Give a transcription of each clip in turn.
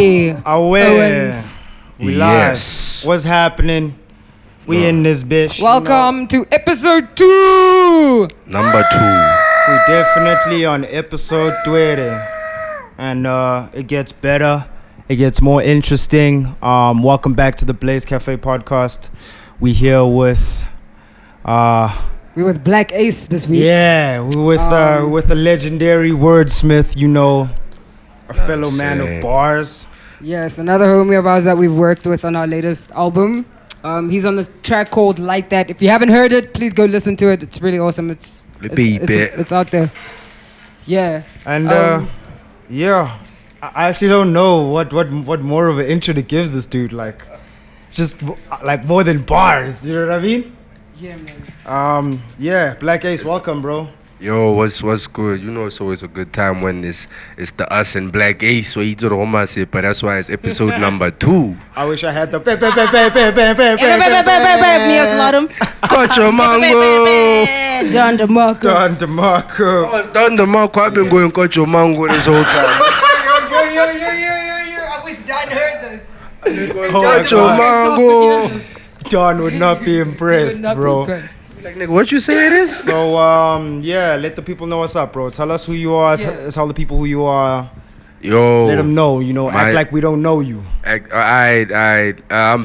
Twede. Aware. Owens. We Yes. live. What's happening? We in this bitch. Welcome to episode 2. Number 2. We definitely on episode 20. And it gets better. It gets more interesting. Welcome back to the Blaze Cafe podcast. We here with We're with BlackAce this week. we're with a legendary wordsmith, you know, a fellow man of bars. Yes, another homie of ours that we've worked with on our latest album. He's on this track called Like That. If you haven't heard it, please go listen to it. It's really awesome. It's out there. Yeah. And I actually don't know what more of an intro to give this dude. Like, just like more than bars. You know what I mean? Yeah, man. BlackAce, welcome, bro. Yo, what's good? You know it's always a good time when it's the us and BlackAce. So you do the home say, but that's why it's episode number 2. I wish I had the Me as madam. Got your mango. John DeMarco. Don DeMarco. I was done the mark. I've been going got your mango this whole time. Yo. I wish Don heard this. Got your mango. Don would not be impressed, bro. Like, nigga, what you say it is? So, let the people know what's up, bro. Tell us who you are. Tell the people who you are. Yo. Let them know, you know. Act like we don't know you. I'm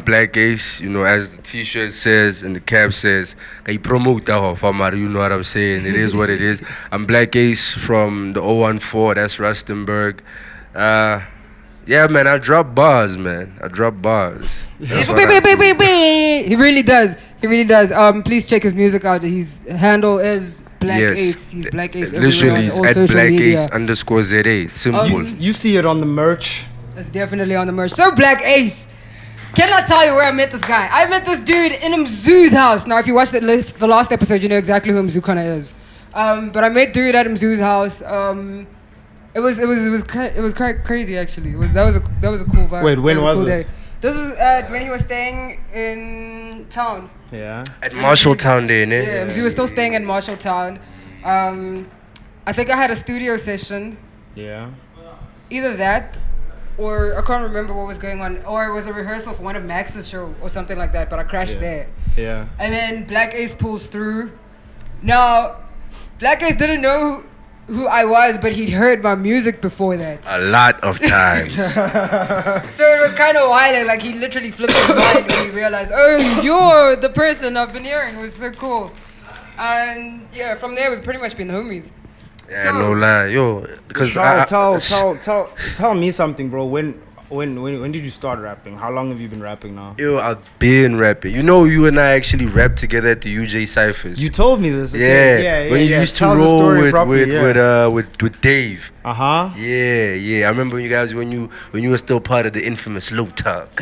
BlackAce, you know, as the t-shirt says and the cap says. I promote that farmer, you know what I'm saying. It is what it is. I'm BlackAce from the 014, that's Rustenburg. Yeah, man, I drop bars, man. That's what He really does. Please check his music out. His handle is BlackAce. Yes. He's BlackAce. Literally, it's at BlackAce BlackAce_ZA. Simple. You see it on the merch. That's definitely on the merch. So BlackAce, can I tell you where I met this guy? I met this dude in Mzu's house. Now, if you watched the last episode, you know exactly who Mzu kind of is. But I met dude at Mzu's house. It was quite crazy actually. That was a cool vibe. Wait, when was this? Day. This is when he was staying in town. Yeah. At Marshalltown there, ne? Yeah, he was still staying in Marshalltown. I think I had a studio session. Yeah. Either that, or I can't remember what was going on, or it was a rehearsal for one of Max's show or something like that. But I crashed there. Yeah. And then BlackAce pulls through. Now, BlackAce didn't know who I was, but he'd heard my music before that. A lot of times. So it was kind of wild. Like he literally flipped his mind when he realized, oh, you're the person I've been hearing. It was so cool. And yeah, from there we've pretty much been homies. Yeah, So- no lie, yo. Because Tell me something, bro. When did you start rapping? How long have you been rapping now? Yo, I've been rapping. You know, you and I actually rapped together at the UJ Cyphers. You told me this. Yeah, when you used to Tell the roll story properly, with Dave. Uh-huh. Yeah. I remember you guys when you were still part of the infamous Low Talk.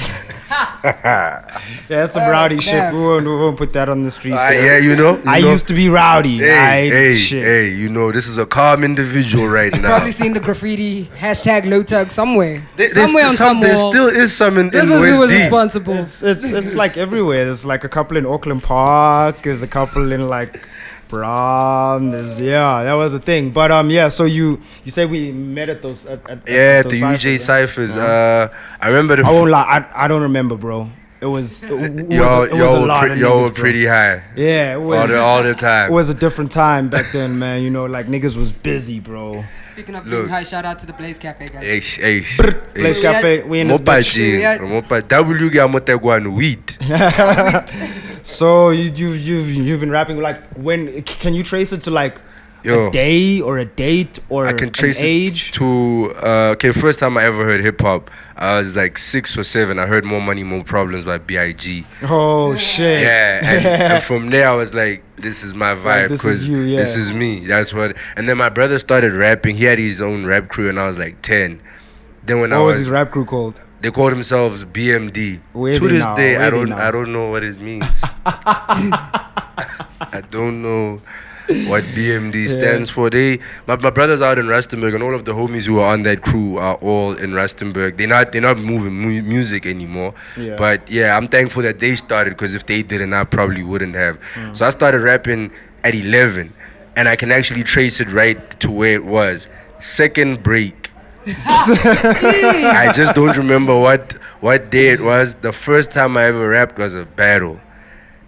That's some rowdy shit. snap. We won't put that on the streets. Yeah, you know. I used to be rowdy. Hey, you know, this is a calm individual right now. Probably seen the graffiti #LowTug somewhere. There Somewhere still is some in This West is who was D. responsible. It's like everywhere. There's like a couple in Auckland Park. There's a couple in like Brown. That was a thing. But so you say we met at those at At those the UJ cyphers, Cyphers. I remember I won't lie. I don't remember, bro. It was a lot of y'all were niggas, bro. pretty high. Yeah, it was all the time. It was a different time back then, man. You know, like niggas was busy, bro. Speaking of being high, shout out to the Blaze Cafe guys. Blaze Cafe, we in this bitch. W ga motegwana weed. So you've been rapping like when? Can you trace it to like Yo, a day or a date or I can trace an age? it to first time I ever heard hip hop, I was like 6 or 7. I heard More Money, More Problems by B.I.G. Oh shit! Yeah, and from there I was like, this is my vibe, this because is you, yeah. this is me. That's what. And then my brother started rapping. He had his own rap crew, and I was like 10. Then when What was his rap crew called? they called themselves BMD. Where To they this now? day, Where I they don't now? know what it means. I don't know what BMD stands for. My brothers out in Rustenburg, and all of the homies who are on that crew are all in Rustenburg. They're not moving music anymore. Yeah. But yeah, I'm thankful that they started, because if they didn't, I probably wouldn't have. So I started rapping at 11, and I can actually trace it right to where it was. Second break I just don't remember what day it was. The first time I ever rapped was a battle.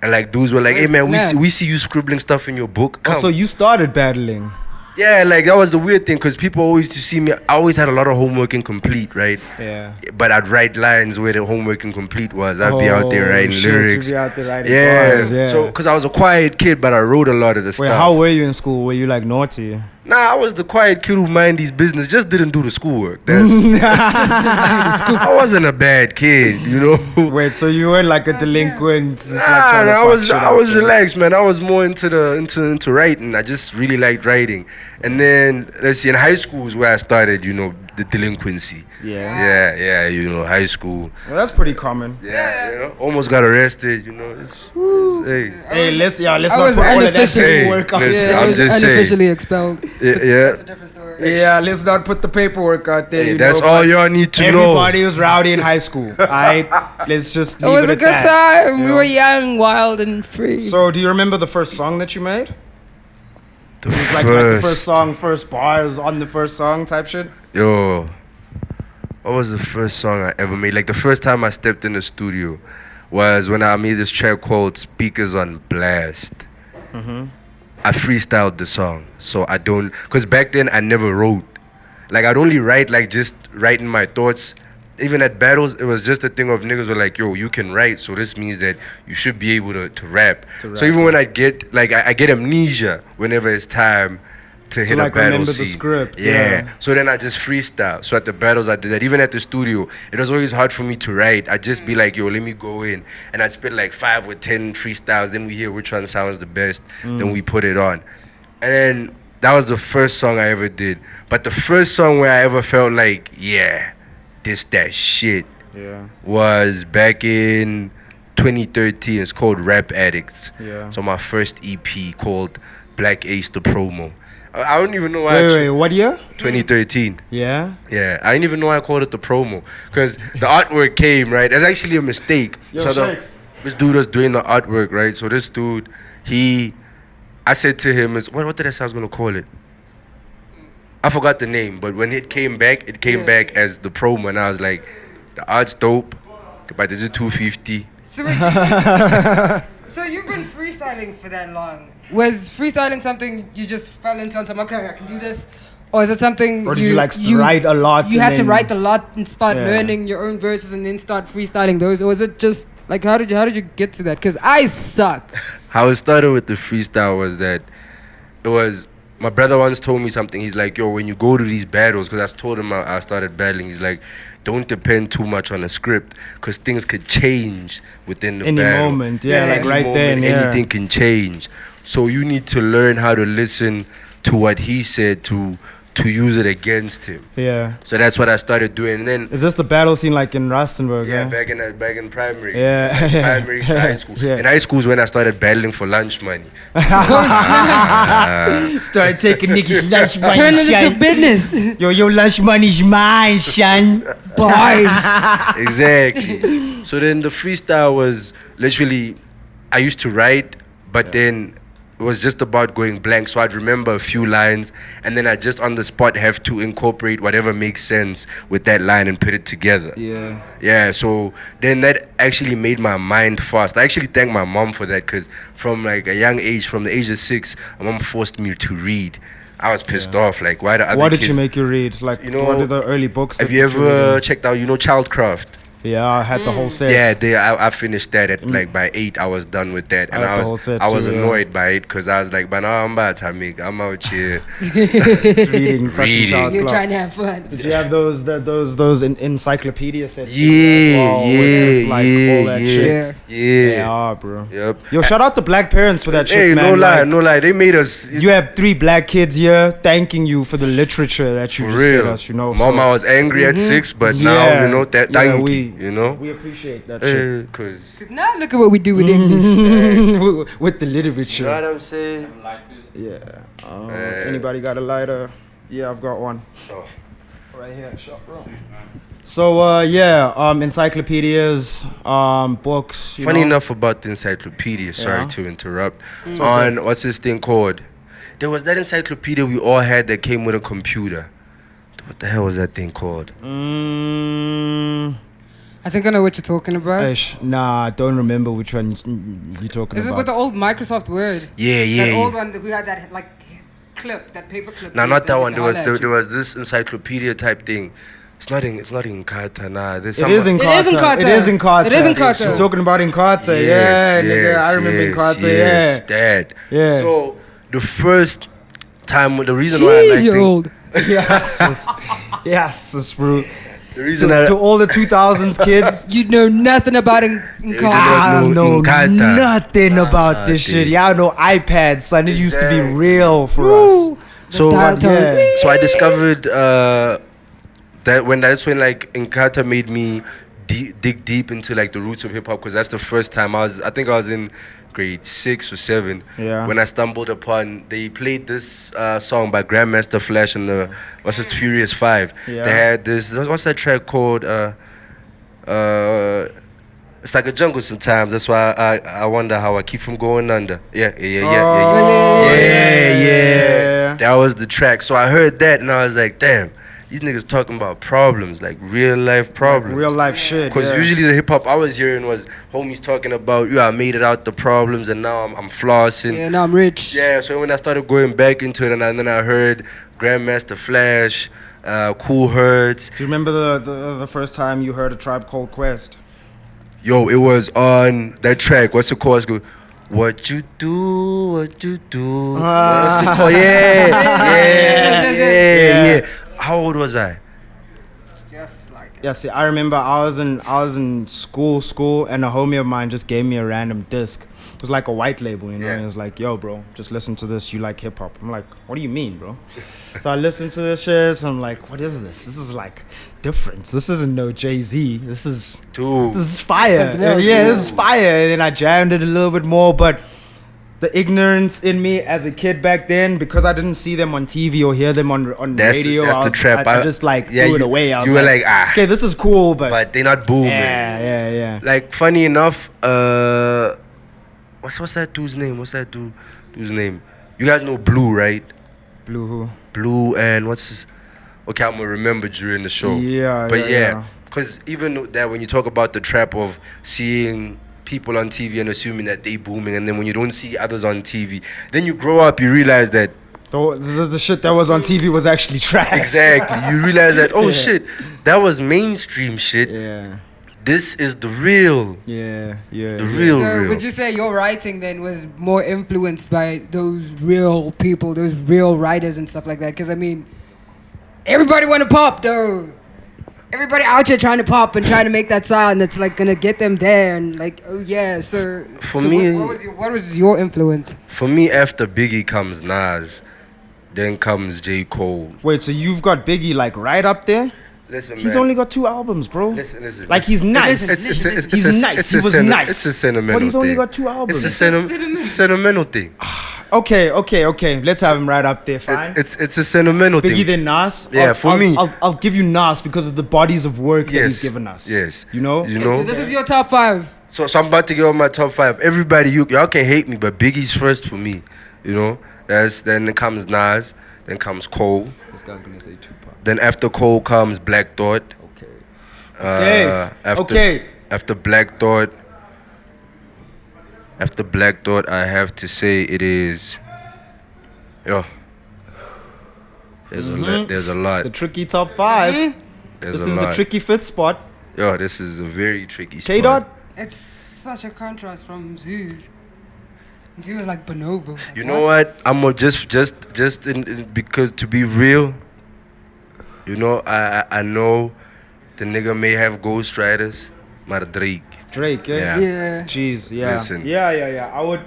And like dudes were like, hey man, we see you scribbling stuff in your book. Come. Oh, so you started battling. Yeah, like that was the weird thing because people always used to see me. I always had a lot of homework incomplete, right? Yeah. But I'd write lines where the homework incomplete was. I'd be out there writing shit, lyrics. You'd be out there writing bars, yeah. So, because I was a quiet kid, but I wrote a lot of the stuff. Wait, how were you in school? Were you like naughty? Nah, I was the quiet kid who mind his business, just didn't do the schoolwork. That's I wasn't a bad kid, you know. Wait, so you weren't like a delinquent? Just, like, I was relaxed, man. I was more into writing. I just really liked writing. And then let's see, in high school is where I started, you know, the delinquency. Yeah, you know, high school. Well, that's pretty common. Yeah, you know, almost got arrested, you know. Hey, let's not put all of that paperwork out listen, there. I'm just saying. Unofficially expelled. Yeah. That's a different story. Yeah, let's not put the paperwork out there. Hey, you that's know, all y'all need to know. Everybody was rowdy in high school. Alright, let's just leave It was it a at good that, time. you We know? were young, wild, and free. So, do you remember the first song that you made? It was like the first song, first bars on the first song type shit? Yo, what was the first song I ever made? Like the first time I stepped in the studio was when I made this track called Speakers on Blast. I freestyled the song, so I don't, because back then I never wrote. Like I'd only write like just writing my thoughts. Even at battles, it was just a thing of niggas were like, yo, you can write, so this means that you should be able to rap. So even when I get, like, I get amnesia whenever it's time to hit like a battle remember scene. the script, Yeah. yeah. So then I just freestyle. So at the battles I did that. Even at the studio, it was always hard for me to write. I'd just be like, yo, let me go in. And I'd spit like 5 or 10 freestyles. Then we hear which one sounds the best. Then we put it on. And then that was the first song I ever did. But the first song where I ever felt like, yeah, that shit was back in 2013. It's called Rap Addicts. Yeah. So my first EP called BlackAce the promo. I don't even know why. Wait, what year? 2013. Yeah. Yeah, I didn't even know I called it the promo because the artwork came right. It's actually a mistake. This dude was doing the artwork, right? So this dude, I said to him, what did I say I was gonna call it? I forgot the name, but when it came back back as the promo, and I was like, the art's dope, but is it 250? So you've been freestyling for that long. Was freestyling something you just fell into and said, okay, I can do this? Or is it something Or did you write a lot? You and had to then- write a lot and start Yeah. learning your own verses and then start freestyling those? Or was it just, like, how did you get to that? Because I suck. How it started with the freestyle was that it was, my brother once told me something. He's like, yo, when you go to these battles, because I told him I started battling, he's like, don't depend too much on the script because things could change within the Any battle. moment, yeah, like Any right moment, then, yeah. anything can change. So you need to learn how to listen to what he said to use it against him. Yeah. So that's what I started doing. And then Is this the battle scene like in Rustenburg? yeah, back in primary. Yeah. Primary to high school. Yeah. In high school is when I started battling for lunch money. Started taking niggas' lunch money. Turn it into son. business. Yo, your lunch money's mine, son. Bars. Exactly. So then the freestyle was literally, I used to write, but then it was just about going blank. So I'd remember a few lines, and then I just on the spot have to incorporate whatever makes sense with that line and put it together. Yeah. Yeah, so then that actually made my mind fast. I actually thank my mom for that because from like a young age, from the age of 6, my mom forced me to read. I was pissed off. Like, why the other What did kids? she make you read? Like, You know, what are the early books? Have that you you read ever in? checked out, Childcraft? Yeah, I had the whole set. Yeah, I finished that at like by 8. I was done with that, and I had the whole I set was too, yeah. annoyed by it because I was like, "But now I'm out here." Reading. fucking Reading. child You're clock. trying to have fun. Did you have those encyclopedia sets? Yeah, Wow, with, like, all that yeah, shit. yeah. Yeah, bro. Yep. Yo, shout out to black parents for that shit, Hey, man. no lie. They made us. You have 3 black kids here thanking you for the literature that you For just fed real. us, you know. Mom, so- I was angry at 6, but now Yeah. that Yeah, thank we- you, know. We appreciate that shit. Cause Now look at what we do with English. With the you know literature. what I'm saying. Yeah. Anybody got a lighter? Yeah, I've got one. Oh. Right here, shop, bro. So encyclopedias, books. Funny know? enough about the encyclopedia, sorry Yeah. to interrupt. On what's this thing called? There was that encyclopedia we all had that came with a computer. The What the hell was that thing called? I think I know what you're talking about. Nah, I don't remember which one you're talking Is it about. with the old Microsoft Word? Yeah. That old one that we had that like clip, that paper clip. No, not that one. There was there this encyclopedia type thing. It's not in Kata, nah. There's It is in Carter. It is in Carter. It is in Carter. It is in Carter. You're talking about in Carter. Yeah, nigga. I remember in Carter. Yes, Yeah. that. Yeah. So the first time, the reason why I Jeez, liked you're it, old. Yes, bro. the reason To all the 2000s kids, You know nothing about in Yeah, Carter. I know know Inkatha. nothing about this shit. dude. Y'all know iPads, son. It used to be Exactly. real for Woo. us. so dial tone. Yeah. so I discovered that's when like Inkatha made me dig deep into like the roots of hip hop, because that's the first time I think I was in grade 6 or 7 Yeah. when I stumbled upon they played this song by Grandmaster Flash and the Furious 5. Yeah. They had this, what's that track called? It's like a jungle sometimes. That's why I wonder how I keep from going under. Yeah. That was the track. So I heard that and I was like, damn, these niggas talking about problems, like real life problems. Real life shit. Because usually the hip hop I was hearing was homies talking about, I made it out the problems and now I'm flossing. Yeah, now I'm rich. Yeah, so when I started going back into it and then I heard Grandmaster Flash, Cool Herds. Do you remember the first time you heard A Tribe Called Quest? Yo, it was on that track. What's the chorus? Go, what you do, what you do. What's it called? Yeah. How old was I? Just like Yeah, see, I remember I was in school, and a homie of mine just gave me a random disc. It was like a white label, you know. Yeah. And it was like, yo, bro, just listen to this. You like hip hop? I'm like, what do you mean, bro? So I listened to this shit. So I'm like, what is this? This is like different. This isn't no Jay-Z. This is fire. Something else, Yeah, yeah. this is fire. And then I jammed it a little bit more, but the ignorance in me as a kid back then, because I didn't see them on TV or hear them on radio, That's the trap. I just like Yeah, threw it you- away. I was you were like, ah. okay, this is cool, But they not booming. yeah. Like, funny enough, what's that dude's name? What's that dude's name? You guys know Blue, right? Blue who? Blue and what's his... Okay, I'm gonna remember during the show. Yeah, But yeah. because even that when you talk about the trap of seeing people on TV and assuming that they booming, and then when you don't see others on TV, then you grow up, you realize that The shit that was on TV was actually trash. exactly. You realize that Yeah. shit, that was mainstream shit. Yeah. This is the real. Yeah. The real. So would you say your writing then was more influenced by those real people, those real writers and stuff like that? Because I mean, everybody want to pop though. Everybody out here trying to pop and trying to make that sound that's like gonna get them there and like, oh yeah. So For so me- what was your influence? For me, after Biggie comes Nas, then comes J. Cole. Wait, so you've got Biggie like right up there? Listen, He's man. only got 2 albums, bro. Listen. Like he's nice. It's He's nice. He was nice. It's a sentimental But he's only thing. got 2 albums. It's a sentimental thing. Okay. Let's have him right up there, fine. It's a sentimental Biggie thing. than Nas. Yeah, for me. I'll give you Nas because of the bodies of work that he's given us. Yes. You know? You So know. this is your top 5. So I'm about to give on my top 5. Everybody, y'all can hate me, but Biggie's first for me. You know. Then comes Nas. Then comes Cole. This guy's gonna say Tupac. Then after Cole comes Black Thought. After Black Thought. After Black Thought, I have to say it is. Yo. There's a lot. The tricky top 5. There's This a is lot. the tricky 5th spot. Yo, this is a very tricky spot. K-Dot? It's such a contrast from Zeus. Zeus is like bonobo. Like, You know what? I'm gonna because to be real, you know, I know the nigga may have ghostwriters, but Drake. Drake, Yeah. Yeah. Jeez, yeah. Listen. Yeah. I would.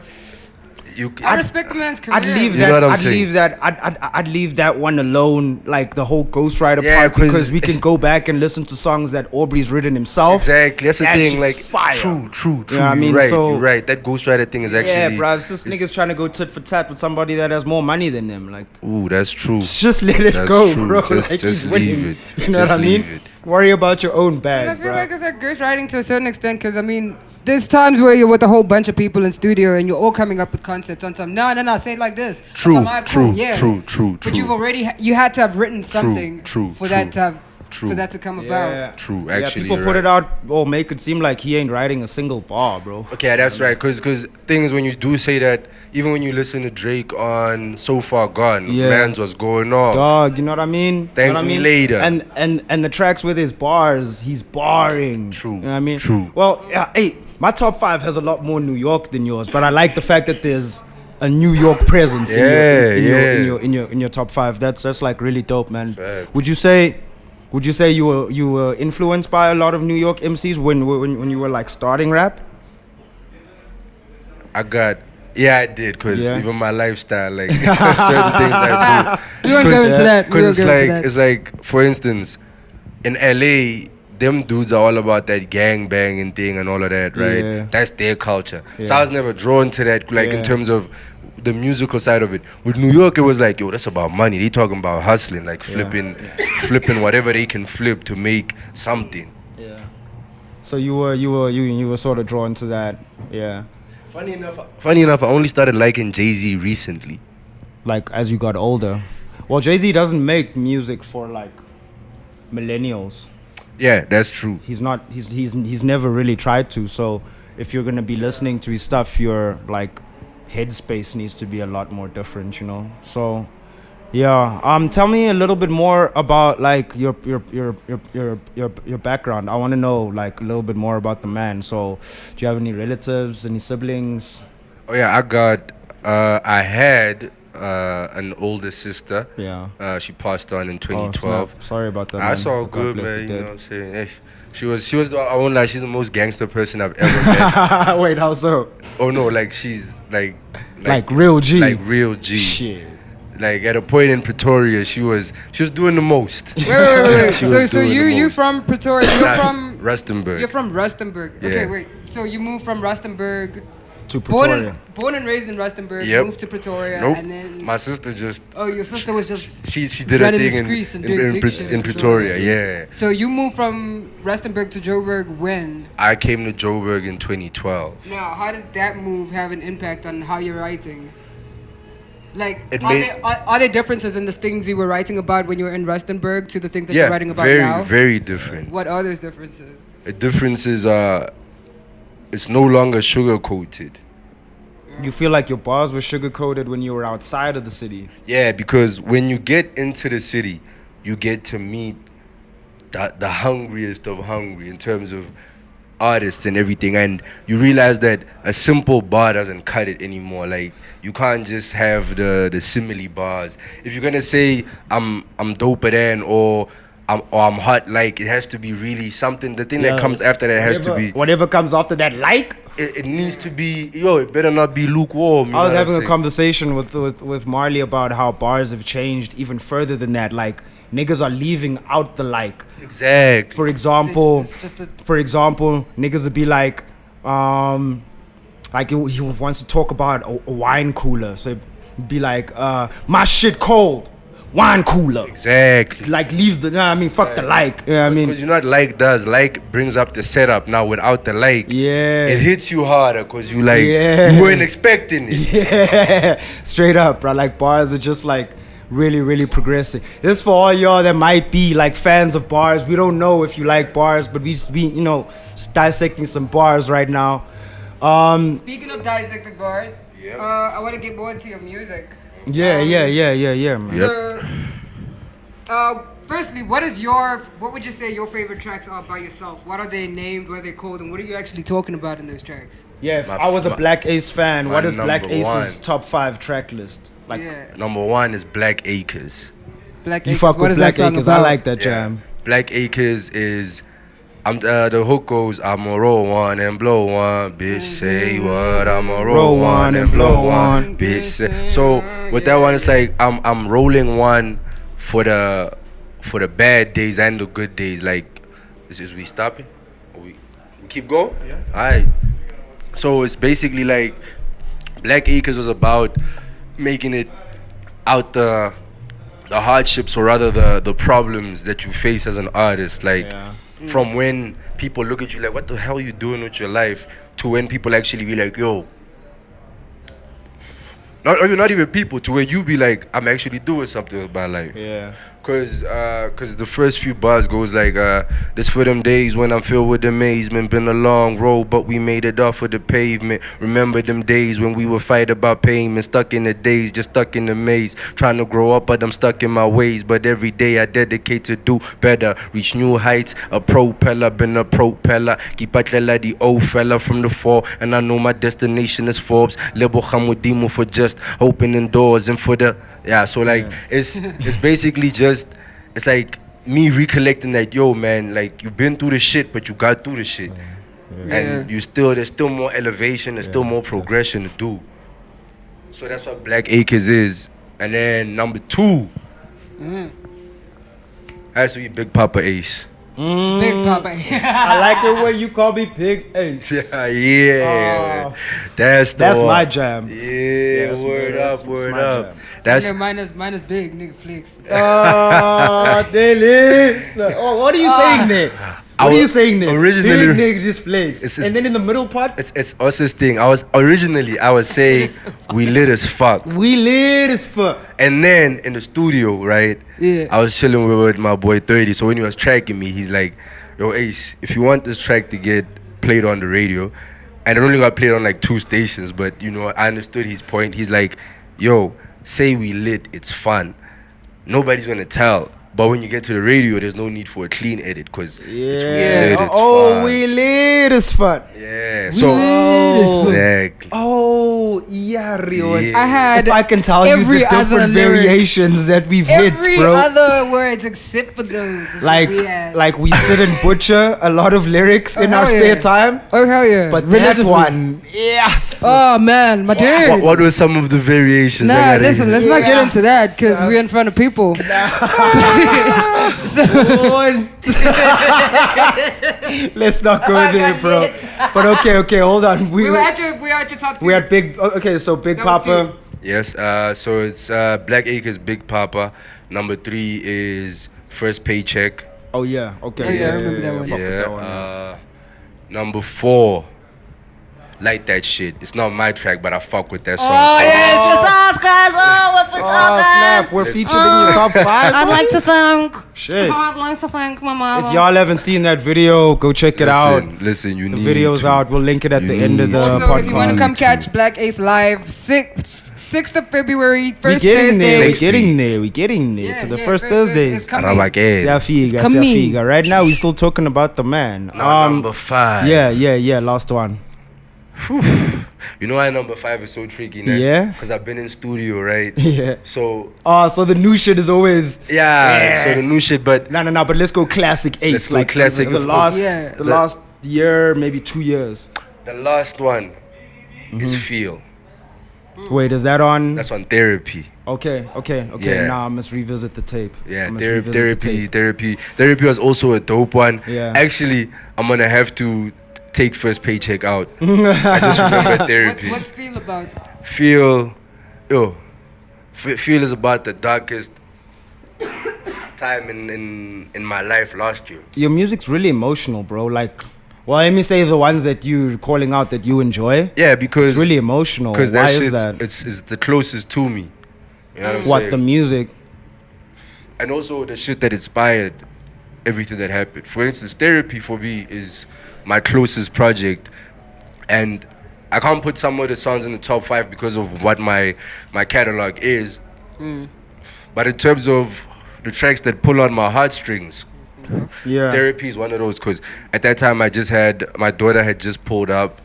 I respect the man's career. I'd leave You know that. what I'm I'd saying? leave that. I'd leave that one alone, like the whole ghostwriter Yeah, part, because we can go back and listen to songs that Aubrey's written himself. Exactly. That's the That thing. shit's Like fire. true. You know what I mean? You're right. So- You're right. That ghostwriter thing is actually. Yeah, bro. It's just niggas trying to go tit for tat with somebody that has more money than them. Like, Ooh, that's true. just let it That's go, true. bro. Just- like, just he's winning. leave it. You know Just what I mean? leave it. Worry about your own And I bag, feel bro. like it's like ghostwriting to a certain extent because I mean, there's times where you're with a whole bunch of people in studio and you're all coming up with concepts on some. No, say it like this. True, on some, true, cool, yeah. true. But you've already you had to have written something for that to have True. for that to come Yeah. about. True, actually, people you're put right. it out or make it seem like he ain't writing a single bar, bro. Okay, that's right. Cause things when you do say that, even when you listen to Drake on "So Far Gone," Yeah. man's was going on. Dog, you know what I mean? Thank you know what I me mean? later. And the tracks with his bars, he's barring. True, You know what I mean? true. Well, yeah, hey, my top 5 has a lot more New York than yours, but I like the fact that there's a New York presence in your top 5. That's like really dope, man. Fact. Would you say you were influenced by a lot of New York MCs when you were like starting rap? I did, cause Yeah. even my lifestyle, like certain things I do. We won't go into that. We Because won't go into that. it's like, for instance, in LA, them dudes are all about that gang banging thing and all of that, right? Yeah. That's their culture. So Yeah. I was never drawn to that, like Yeah. in terms of the musical side of it. With New York, it was like, yo, that's about money. They talking about hustling, like flipping whatever they can flip to make something. Yeah. So you were sort of drawn to that, yeah. Funny enough, I only started liking Jay-Z recently. Like as you got older. Well, Jay-Z doesn't make music for like millennials. Yeah, that's true. He's never really tried to. So if you're gonna be listening to his stuff, your like headspace needs to be a lot more different, you know. So yeah, tell me a little bit more about like your background. I want to know like a little bit more about the man. So do you have any relatives, any siblings? Oh yeah, I had an older sister. Yeah. She passed on in Oh, 2012. snap. Sorry about that. I man. saw God good, bless the man. You know dead. what I'm saying? She was I won't lie, she's the most gangster person I've ever met. Wait, how so? Oh no, like she's like Real G. Like real G. Shit. Like at a point in Pretoria, she was doing the most. Wait. She So was so doing the you most. from Pretoria? You're Nah, from Rustenburg. You're from Rustenburg. Yeah. Okay, wait. So you moved from Rustenburg, To Pretoria. born and raised in Rustenburg, Yep. moved to Pretoria, Nope. and then My sister just your sister was just she did her running the thing streets and doing big shit in Pretoria. Yeah. So you moved from Rustenburg to Joburg when? I came to Joburg in 2012. Now, how did that move have an impact on how you're writing? Like, It are, made- there, are there differences in the things you were writing about when you were in Rustenburg to the things that Yeah, you're writing about very, now? very different. What are those differences? The difference is it's no longer sugar coated. You feel like your bars were sugar coated when you were outside of the city. Yeah, because when you get into the city, you get to meet the hungriest of hungry in terms of artists and everything, and you realize that a simple bar doesn't cut it anymore. Like you can't just have the simile bars. If you're gonna say I'm doper than or I'm hot, like it has to be really something. The thing Yeah. that comes after that has to be. Whatever comes after that, like. It needs to be. It better not be lukewarm. you I was know what I'm having a saying? conversation with Marley about how bars have changed even further than that. Like niggas are leaving out the like. Exactly. For example, It's just a, niggas would be like he wants to talk about a wine cooler. So it'd be like, my shit cold, wine cooler. Exactly. Like leave the, fuck the like. You know what I mean? Because you know what like does? Like brings up the setup. Now without the like, Yeah. it hits you harder because you like Yeah. you weren't expecting it. Yeah, straight up, bro. Like bars are just like really, really progressing. This is for all y'all that might be like fans of bars. We don't know if you like bars, but we just be, just dissecting some bars right now. speaking of dissected bars, Yep. I want to get more into your music. Yeah, Um, man. Yep. So, firstly, what would you say your favorite tracks are by yourself? What are they named? What are they called? And what are you actually talking about in those tracks? Yeah, if My- I was a my- BlackAce fan, my what is number BlackAce's one. top 5 track list? Like, yeah, Number one is Black Acres. Black you Acres. fuck What with is that song BlackAce? I about? like that jam. Black Acres is. The hook goes, I'ma roll one and blow one, bitch say what, I'ma roll one and blow one, bitch say. So with that one, it's like I'm rolling one for the bad days and the good days. Like, is we stopping? Or we keep going? Yeah. Alright. So it's basically like Black Acres was about making it out the hardships, or rather the problems that you face as an artist. Like Yeah. from when people look at you like, what the hell are you doing with your life, to when people actually be like, yo. Not even people, to where you be like, I'm actually doing something with my life. Yeah. Cause the first few bars goes like, this for them days when I'm filled with amazement. Been a long road, but we made it off of the pavement. Remember them days when we would fight about payment. Stuck in the days, just stuck in the maze. Trying to grow up, but I'm stuck in my ways. But every day I dedicate to do better. Reach new heights, a propeller, been a propeller. Keep like the old fella from the fall. And I know my destination is Forbes. Lebo Hamudimo for just opening doors and for the so like it's basically just it's like me recollecting that yo man, like you've been through the shit but you got through the shit and there's still more elevation, there's still more progression to do. So that's what BlackAce is. And then number 2 has to be Big Papa Ace. Big Papa. I like it when you call me Big Ace. Yeah. Oh. That's my jam. Yeah, word up. Jam. That's mine is big, nigga flex. Oh, Delis. Oh, what are you saying there? What are you saying there? Originally, big nigga just flex. And then in the middle part, it's us this thing. I was saying we lit as fuck. We lit as fuck. And then in the studio, right? Yeah. I was chilling with my boy 30. So when he was tracking me, he's like, yo, Ace, if you want this track to get played on the radio, and it only got played on like 2 stations, but you know, I understood his point. He's like, yo, say we lit, it's fun. Nobody's gonna tell. But when you get to the radio, there's no need for a clean edit because it's lit, it's fun. We lit as fuck. Yeah, exactly. Oh, yeah, Rio. Yeah. I had If I can tell you the different variations that we've hit, bro. Every other words except for those. is what we had. Like we sit and butcher a lot of lyrics in our hell spare yeah. time. Oh hell yeah! But that Religiously. one, yes. Oh man, my dude. What were some of the variations? Nah, listen, let's not get into that because we're in front of people. Let's not go there, bro. But okay, hold on. We were at your top 2. We had Big. Okay, so Big That was Papa. 2. Yes, so it's BlackAce, Big Papa. Number 3 is First Paycheck. Oh yeah, okay. Oh, yeah, I remember that one. Fuck with that one, Yeah. Number 4, Like That Shit. It's not my track, but I fuck with that song. Oh so yes, what's up, guys? Oh, what for Oh snap, we're featured in your top 5. I'd like to thank. Shit. I'd like to thank my mom. If y'all haven't seen that video, go check it out. Listen, you The need video's to. out. We'll link it at You the end of need the to. Also, podcast. if you want to come catch BlackAce live, 6th of February, We're first getting Thursday. there. We're Next getting week. there. We're getting there. Yeah, to the yeah, first first Thursday. Thursdays. It's coming. Arabaque. Siafiga, coming. Siafiga. Right now, we're still talking about the man. Number 5. Yeah. Last one. You know why number 5 is so tricky now? Yeah? Because I've been in studio, right? Yeah. So, Oh, so the new shit is always. yeah. So the new shit, but No. But let's go classic Ace. Let's go classic. The last, Yeah. the last year, maybe 2 years. the last one is Feel. Wait, is that on? That's on Therapy. Okay. Yeah. Now I must revisit the tape. Yeah, I must revisit the tape. Therapy was also a dope one. Yeah. Actually, I'm gonna have to take First Paycheck out. I just remember Therapy. What's Feel about? Feel is about the darkest time in my life last year. Your music's really emotional, bro. Like, well, let me say the ones that you're calling out that you enjoy. Yeah, because It's really emotional. Because Why that is shit's that? it's the closest to me. You know what I'm What, saying? the music? And also the shit that inspired everything that happened. For instance, Therapy for me is my closest project, and I can't put some of the songs in the top 5 because of what my catalog is. But in terms of the tracks that pull on my heartstrings, Yeah. Therapy is one of those. Because at that time, my daughter had just pulled up.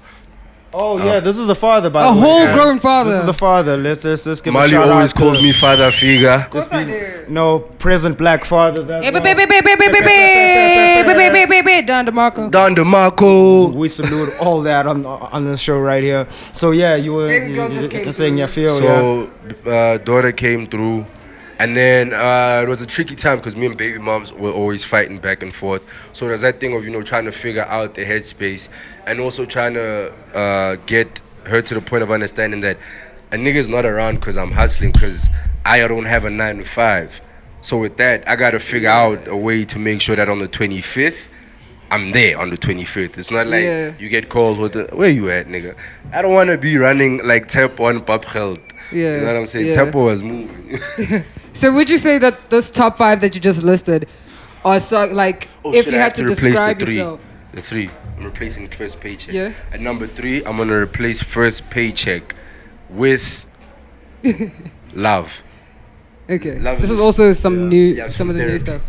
Oh yeah, this is a father, by A the way. whole grown father. This is a father. Let's give a Mali shout always out calls to me Father Figure. Of course I do. No present black fathers. As Hey, well. Don DeMarco. Don DeMarco. We salute all that on the show right here. So yeah, you were Baby girl just came saying through. your feel. So daughter came through, and then it was a tricky time because me and baby moms were always fighting back and forth. So there's that thing of trying to figure out the headspace, and also trying to get her to the point of understanding that a nigga's not around because I'm hustling, because I don't have a 9 to 5. So with that, I gotta figure out a way to make sure that on the 25th, I'm there on the 25th. It's not like Yeah. you get called with where you at, nigga. I don't want to be running like Tap on Pop Health. Yeah. You know what I'm saying? Yeah. Tempo was moving. So would you say that those top 5 that you just listed are so like if shit, you I had have to replace describe the 3. yourself? The 3. I'm replacing first paycheck. Yeah. At number 3, I'm gonna replace first paycheck with love. Okay. Love This is- is also some new Yeah, some of the new therapy. stuff.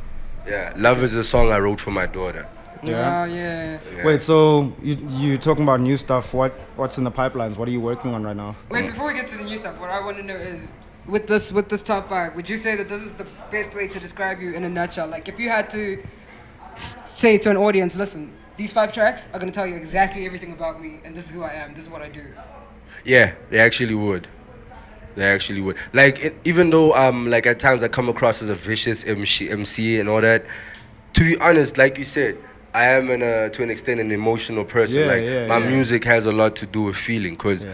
Yeah, love is a song I wrote for my daughter. Yeah. Oh, yeah. Yeah. Wait, so you talking about new stuff? What's in the pipelines? What are you working on right now? Wait, before we get to the new stuff, what I want to know is with this top 5, would you say that this is the best way to describe you in a nutshell? Like if you had to say to an audience, listen, these 5 tracks are going to tell you exactly everything about me and this is who I am, this is what I do. Yeah, they actually would. They actually would. Like, even though like at times I come across as a vicious MC and all that, to be honest, like you said, I am to an extent an emotional person. Yeah, like yeah, my yeah. music has a lot to do with feeling. Cause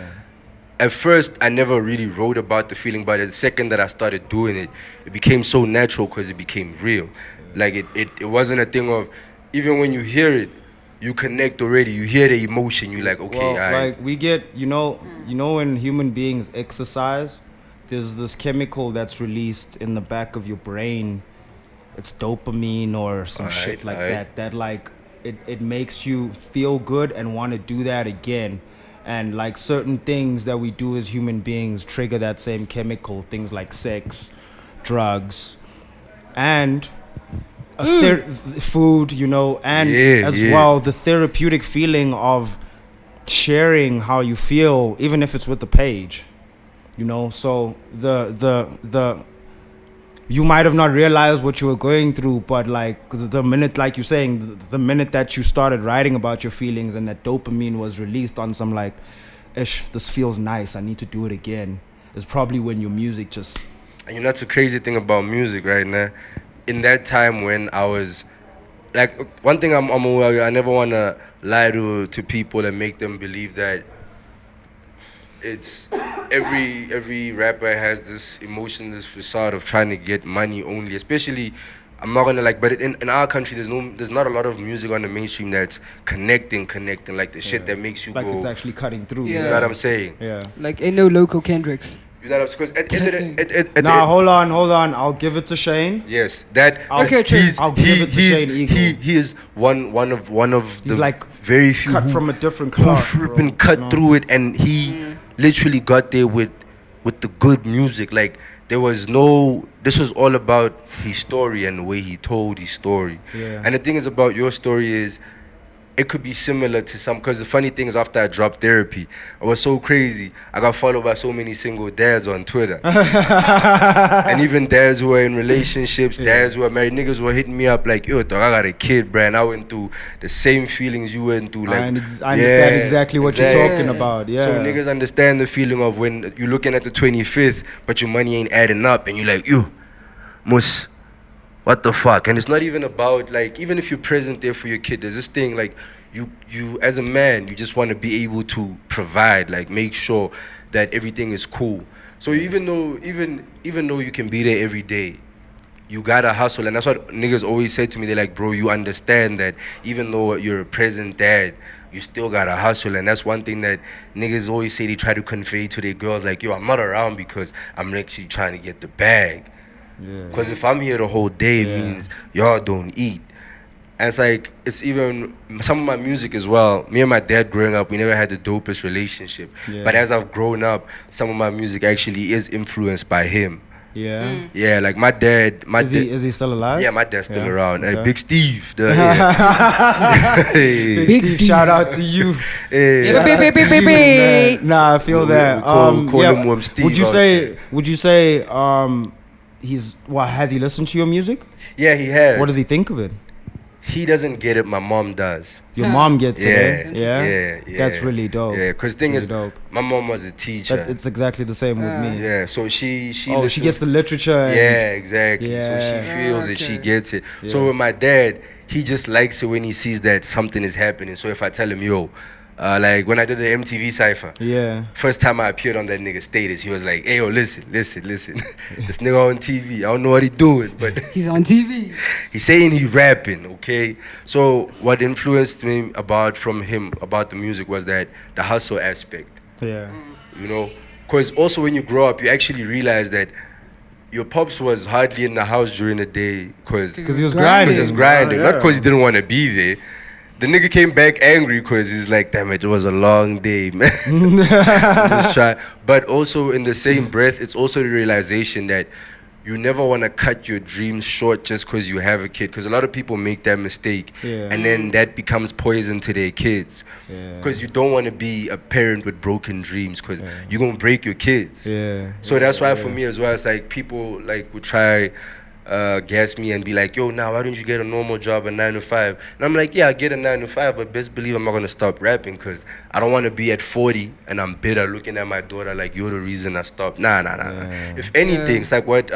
at first I never really wrote about the feeling, but the second that I started doing it, it became so natural because it became real. Like it wasn't a thing of even when you hear it, you connect already. You hear the emotion. You like okay, Well, alright. like we get, you know when human beings exercise, there's this chemical that's released in the back of your brain. It's dopamine or some shit like that. That like it makes you feel good and want to do that again. And like certain things that we do as human beings trigger that same chemical. Things like sex, drugs, and food, and as well the therapeutic feeling of sharing how you feel, even if it's with the page, so the you might have not realized what you were going through, but like the minute, like you're saying, the minute that you started writing about your feelings and that dopamine was released on some like, ish, this feels nice, I need to do it again, is probably when your music just... And that's the crazy thing about music right now. In that time when I was like, one thing I'm aware, I never want to lie to people and make them believe that it's every rapper has this emotion, this facade of trying to get money only. Especially, I'm not gonna but in our country, there's not a lot of music on the mainstream that's connecting like the shit that makes you like go. it's actually cutting through. You know what I'm saying? Yeah. Like ain't no local Kendricks. You know what I'm saying? Because at the end of the Nah, hold on. I'll give it to Shane. Yes, that. Okay, true. I'll give it to Shane Eagle. He is one of He's the like very few cut who- from a different who cloth, flipping bro. cut through it, and he literally got there with the good music. Like there was no. This was all about his story and the way he told his story. Yeah. And the thing is about your story is, it could be similar to some, because the funny thing is after I dropped therapy, I was so crazy. I got followed by so many single dads on Twitter. And even dads who are in relationships, dads who are married, niggas were hitting me up like, yo, dog, I got a kid, bruh, and I went through the same feelings you went through. Like, I understand exactly what you're talking about, yeah. So niggas understand the feeling of when you're looking at the 25th, but your money ain't adding up, and you're like, yo, mus, what the fuck? And it's not even about, like, even if you're present there for your kid, there's this thing, like, you as a man, you just want to be able to provide, like, make sure that everything is cool. So even though you can be there every day, you gotta hustle. And that's what niggas always say to me. They're like, bro, you understand that even though you're a present dad, you still gotta hustle. And that's one thing that niggas always say they try to convey to their girls, like, yo, I'm not around because I'm actually trying to get the bag. Because if I'm here the whole day, it means y'all don't eat. And it's like, it's even some of my music as well. Me and my dad growing up, we never had the dopest relationship. But as I've grown up, some of my music actually is influenced by him. Yeah. Yeah, like my dad. Is he still alive? Yeah, my dad's still around. Okay. Big Steve. Big Steve, shout out to you. Hey. Shout out to you, man. Nah, I feel that. We call him Steve. Would you say has he listened to your music? Yeah, he has. What does he think of it? He doesn't get it. My mom does. Your mom gets it. Yeah. That's really dope. Yeah, because the thing is, my mom was a teacher. It's exactly the same with me. Yeah, so she Oh, she gets the literature. Yeah, exactly. So she feels it, she gets it. So with my dad, he just likes it when he sees that something is happening. So if I tell him, yo, like when I did the MTV Cypher, Yeah. first time I appeared on that nigga's status, he was like, hey, yo, listen. This nigga on TV, I don't know what he doing, but He's on TV. he's saying he rapping, okay? So what influenced me about the music was that the hustle aspect, Yeah. you know? Because also when you grow up, you actually realize that your pops was hardly in the house during the day because Because he was grinding. he was grinding, Oh, not yeah. because he didn't want to be there. The nigga came back angry because he's like, damn it was a long day, man. Just try. But also in the same breath, it's also the realization that you never want to cut your dreams short just because you have a kid. Because a lot of people make that mistake. Yeah. And then that becomes poison to their kids. Yeah. Because you don't want to be a parent with broken dreams because you're going to break your kids. Yeah. So that's why for me as well, it's like people like would try gas me and be like, yo, now why don't you get a normal job at 9 to 5? And I'm like, yeah, I get a 9 to 5, but best believe I'm not gonna stop rapping because I don't want to be at 40 and I'm bitter looking at my daughter like you're the reason I stopped. Nah. Yeah. If anything, it's like what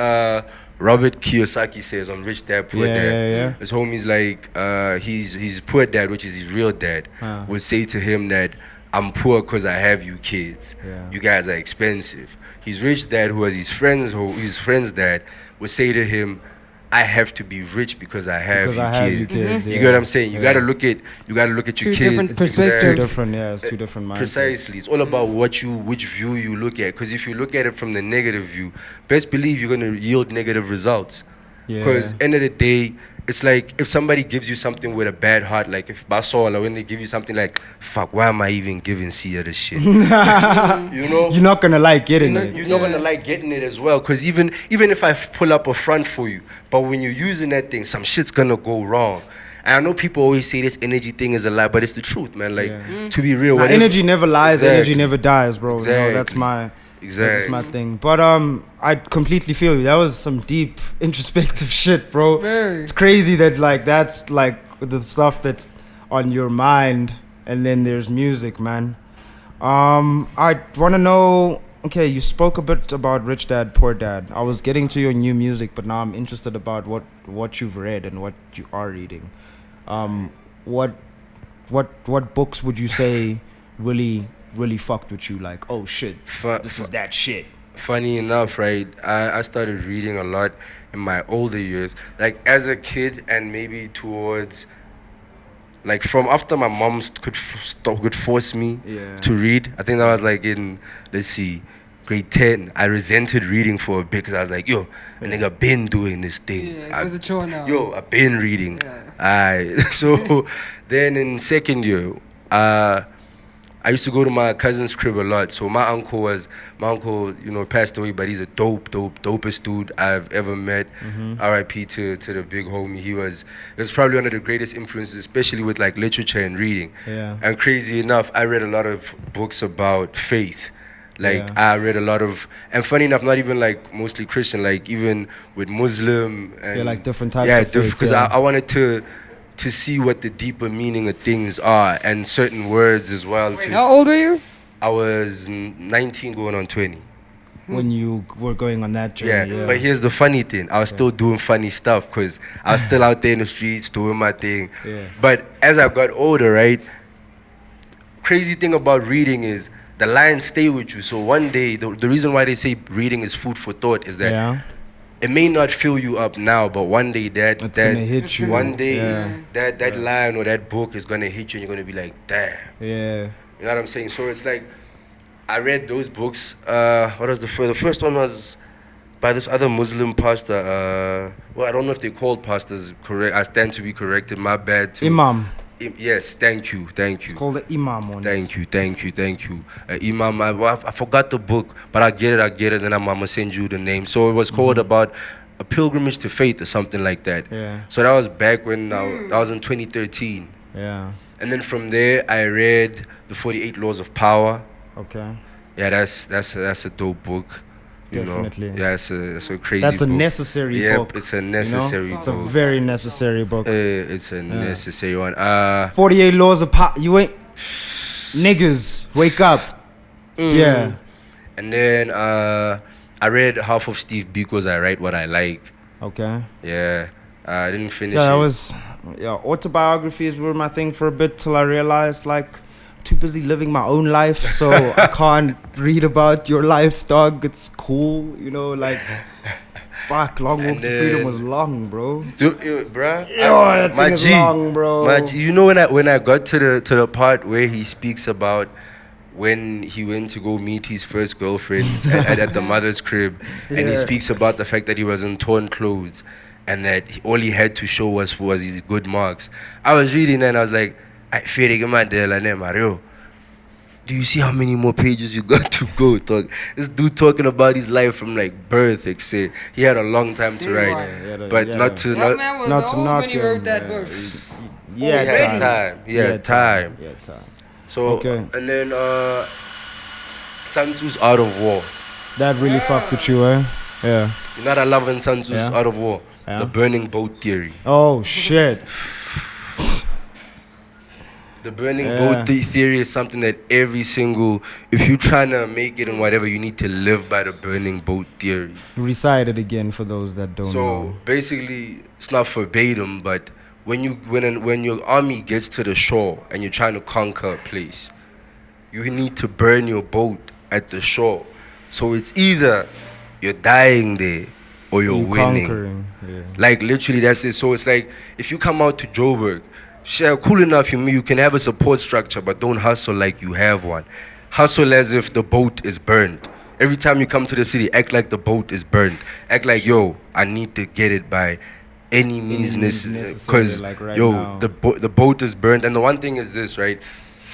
Robert Kiyosaki says on Rich Dad Poor Dad. Yeah. His homie's like his poor dad, which is his real dad, would say to him that I'm poor because I have you kids. Yeah. You guys are expensive. His rich dad, who was his friend's dad, would say to him, I have to be rich because I have Because I have you kids. kids. You yeah. get what I'm saying? You Yeah. gotta look at your Two kids. different It's two perspectives. different, yeah. It's two different mindsets. Precisely. It's all about which view you look at. Because if you look at it from the negative view, best believe you're gonna yield negative results. Yeah. Because end of the day, it's like if somebody gives you something with a bad heart, like if Basola, when they give you something like, fuck, why am I even giving Sia this shit? You know? You're not gonna like getting it. You're not gonna like getting it as well, because even if I pull up a front for you, but when you're using that thing, some shit's gonna go wrong. And I know people always say this energy thing is a lie, but it's the truth, man. Like to be real, Nah, whatever- energy never lies. Exactly. Energy never dies, bro. You know, that's Exactly. my. Exactly. That's my thing. But I completely feel you. That was some deep introspective shit, bro. Very. It's crazy that like that's like the stuff that's on your mind, and then there's music, man. I want to know. Okay, you spoke a bit about Rich Dad Poor Dad. I was getting to your new music, but now I'm interested about what you've read and what you are reading. What books would you say really fucked with you? Like, oh shit, this is that shit. Funny enough, right? I started reading a lot in my older years, like as a kid, and maybe towards, like from after my mom could force me Yeah. to read. I think that was like in, let's see, grade 10. I resented reading for a bit because I was like, yo, a nigga been doing this thing. Yeah, it was a chore now. Yo, I've been reading. Yeah. So then in second year, I used to go to my cousin's crib a lot. So my uncle, you know, passed away, but he's a dopest dude I've ever met. R.I.P. to the big homie. He was probably one of the greatest influences, especially with like literature and reading. Yeah. And crazy enough, I read a lot of books about faith. Like Yeah. I read a lot of, and funny enough, not even like mostly Christian, like even with Muslim and Yeah, like different types yeah, of faith, because yeah. I wanted to see what the deeper meaning of things are and certain words as well. Wait, how old were you? I was 19 going on 20. When you were going on that journey. Yeah, but here's the funny thing. I was still doing funny stuff because I was still out there in the streets doing my thing. Yeah. But as I got older, right, crazy thing about reading is the lines stay with you. So one day, the reason why they say reading is food for thought is that Yeah. it may not fill you up now, but one day It's gonna hit you. one day Yeah. that line or that book is gonna hit you and you're gonna be like, damn. Yeah. You know what I'm saying? So it's like, I read those books. What was the first one was by this other Muslim pastor. Well, I don't know if they're called pastors. Correct. I stand to be corrected. My bad. Too. Imam. Yes. Thank you. It's called the Imam one. Thank you. Imam, I forgot the book, but I get it, and I'm gonna send you the name. So it was called about a pilgrimage to faith or something like that. Yeah. So that was back when I was in 2013. Yeah. And then from there, I read the 48 Laws of Power. Okay. Yeah, that's a dope book. You Definitely. know? Yeah, it's a crazy That's a book. necessary Yeah, book. it's a necessary It's a book. very necessary book. It's a necessary one. 48 laws of power. You ain't niggas. Wake up. Yeah. And then I read half of Steve Biko's I Write What I Like. Okay. Yeah. I didn't finish Yeah, it. autobiographies were my thing for a bit till I realized like too busy living my own life, so I can't read about your life, dog. It's cool, you know, like fuck, Long Walk to Freedom was long, bro. Bruh, That thing is long, bro. You know when I got to the part where he speaks about when he went to go meet his first girlfriend at the mother's crib, and he Yeah. speaks about the fact that he was in torn clothes and that all he had to show was his good marks. I was reading and I was like, Mario, do you see how many more pages you got to go? This dude talking about his life from like birth, except he had a long time to write, but not to That not. man was not to old knock when he wrote him, that yeah. verse. He had time. He had time. Yeah, time. So Okay. and then Santu's Out of War. That really fucked with you, eh? Yeah. You know what I love in Santu's Yeah. Out of War? Yeah. The burning boat theory. Oh shit. The burning Yeah. boat theory is something that every single, if you're trying to make it and whatever, you need to live by the burning boat theory. Recite it again for those that don't So know. basically, it's not verbatim, but when your army gets to the shore and you're trying to conquer a place, you need to burn your boat at the shore. So it's either you're dying there or you're You winning. conquering. Yeah. Like literally, that's it. So it's like if you come out to Joburg, sure, cool enough, you can have a support structure, but don't hustle like you have one. Hustle as if the boat is burned. Every time you come to the city, act like the boat is burned. Act like, yo, I need to get it by any means necessary. Because, like right yo, now. the boat is burned. And the one thing is this, right?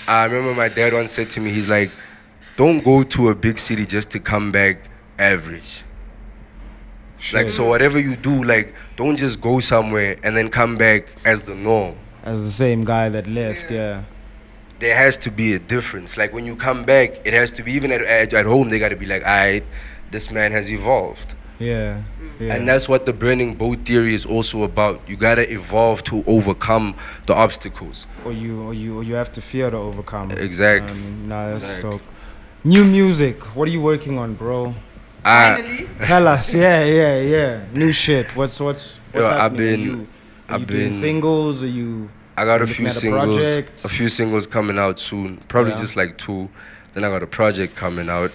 I remember my dad once said to me, he's like, don't go to a big city just to come back average. Like, so whatever you do, like, don't just go somewhere and then come back as the norm. As the same guy that left, yeah. There has to be a difference. Like when you come back, it has to be, even at home, they got to be like, all right, this man has evolved. Yeah. Yeah. And that's what the burning boat theory is also about. You got to evolve to overcome the obstacles. or you have to fear to overcome. Exactly. Nah, that's Exactly. dope. New music. What are you working on, bro? Finally. Tell us. Yeah. New shit. What's Yo, happening? Are you doing singles? Are you? I got a looking few at a singles. project? A few singles coming out soon. Probably Yeah. just like 2. Then I got a project coming out.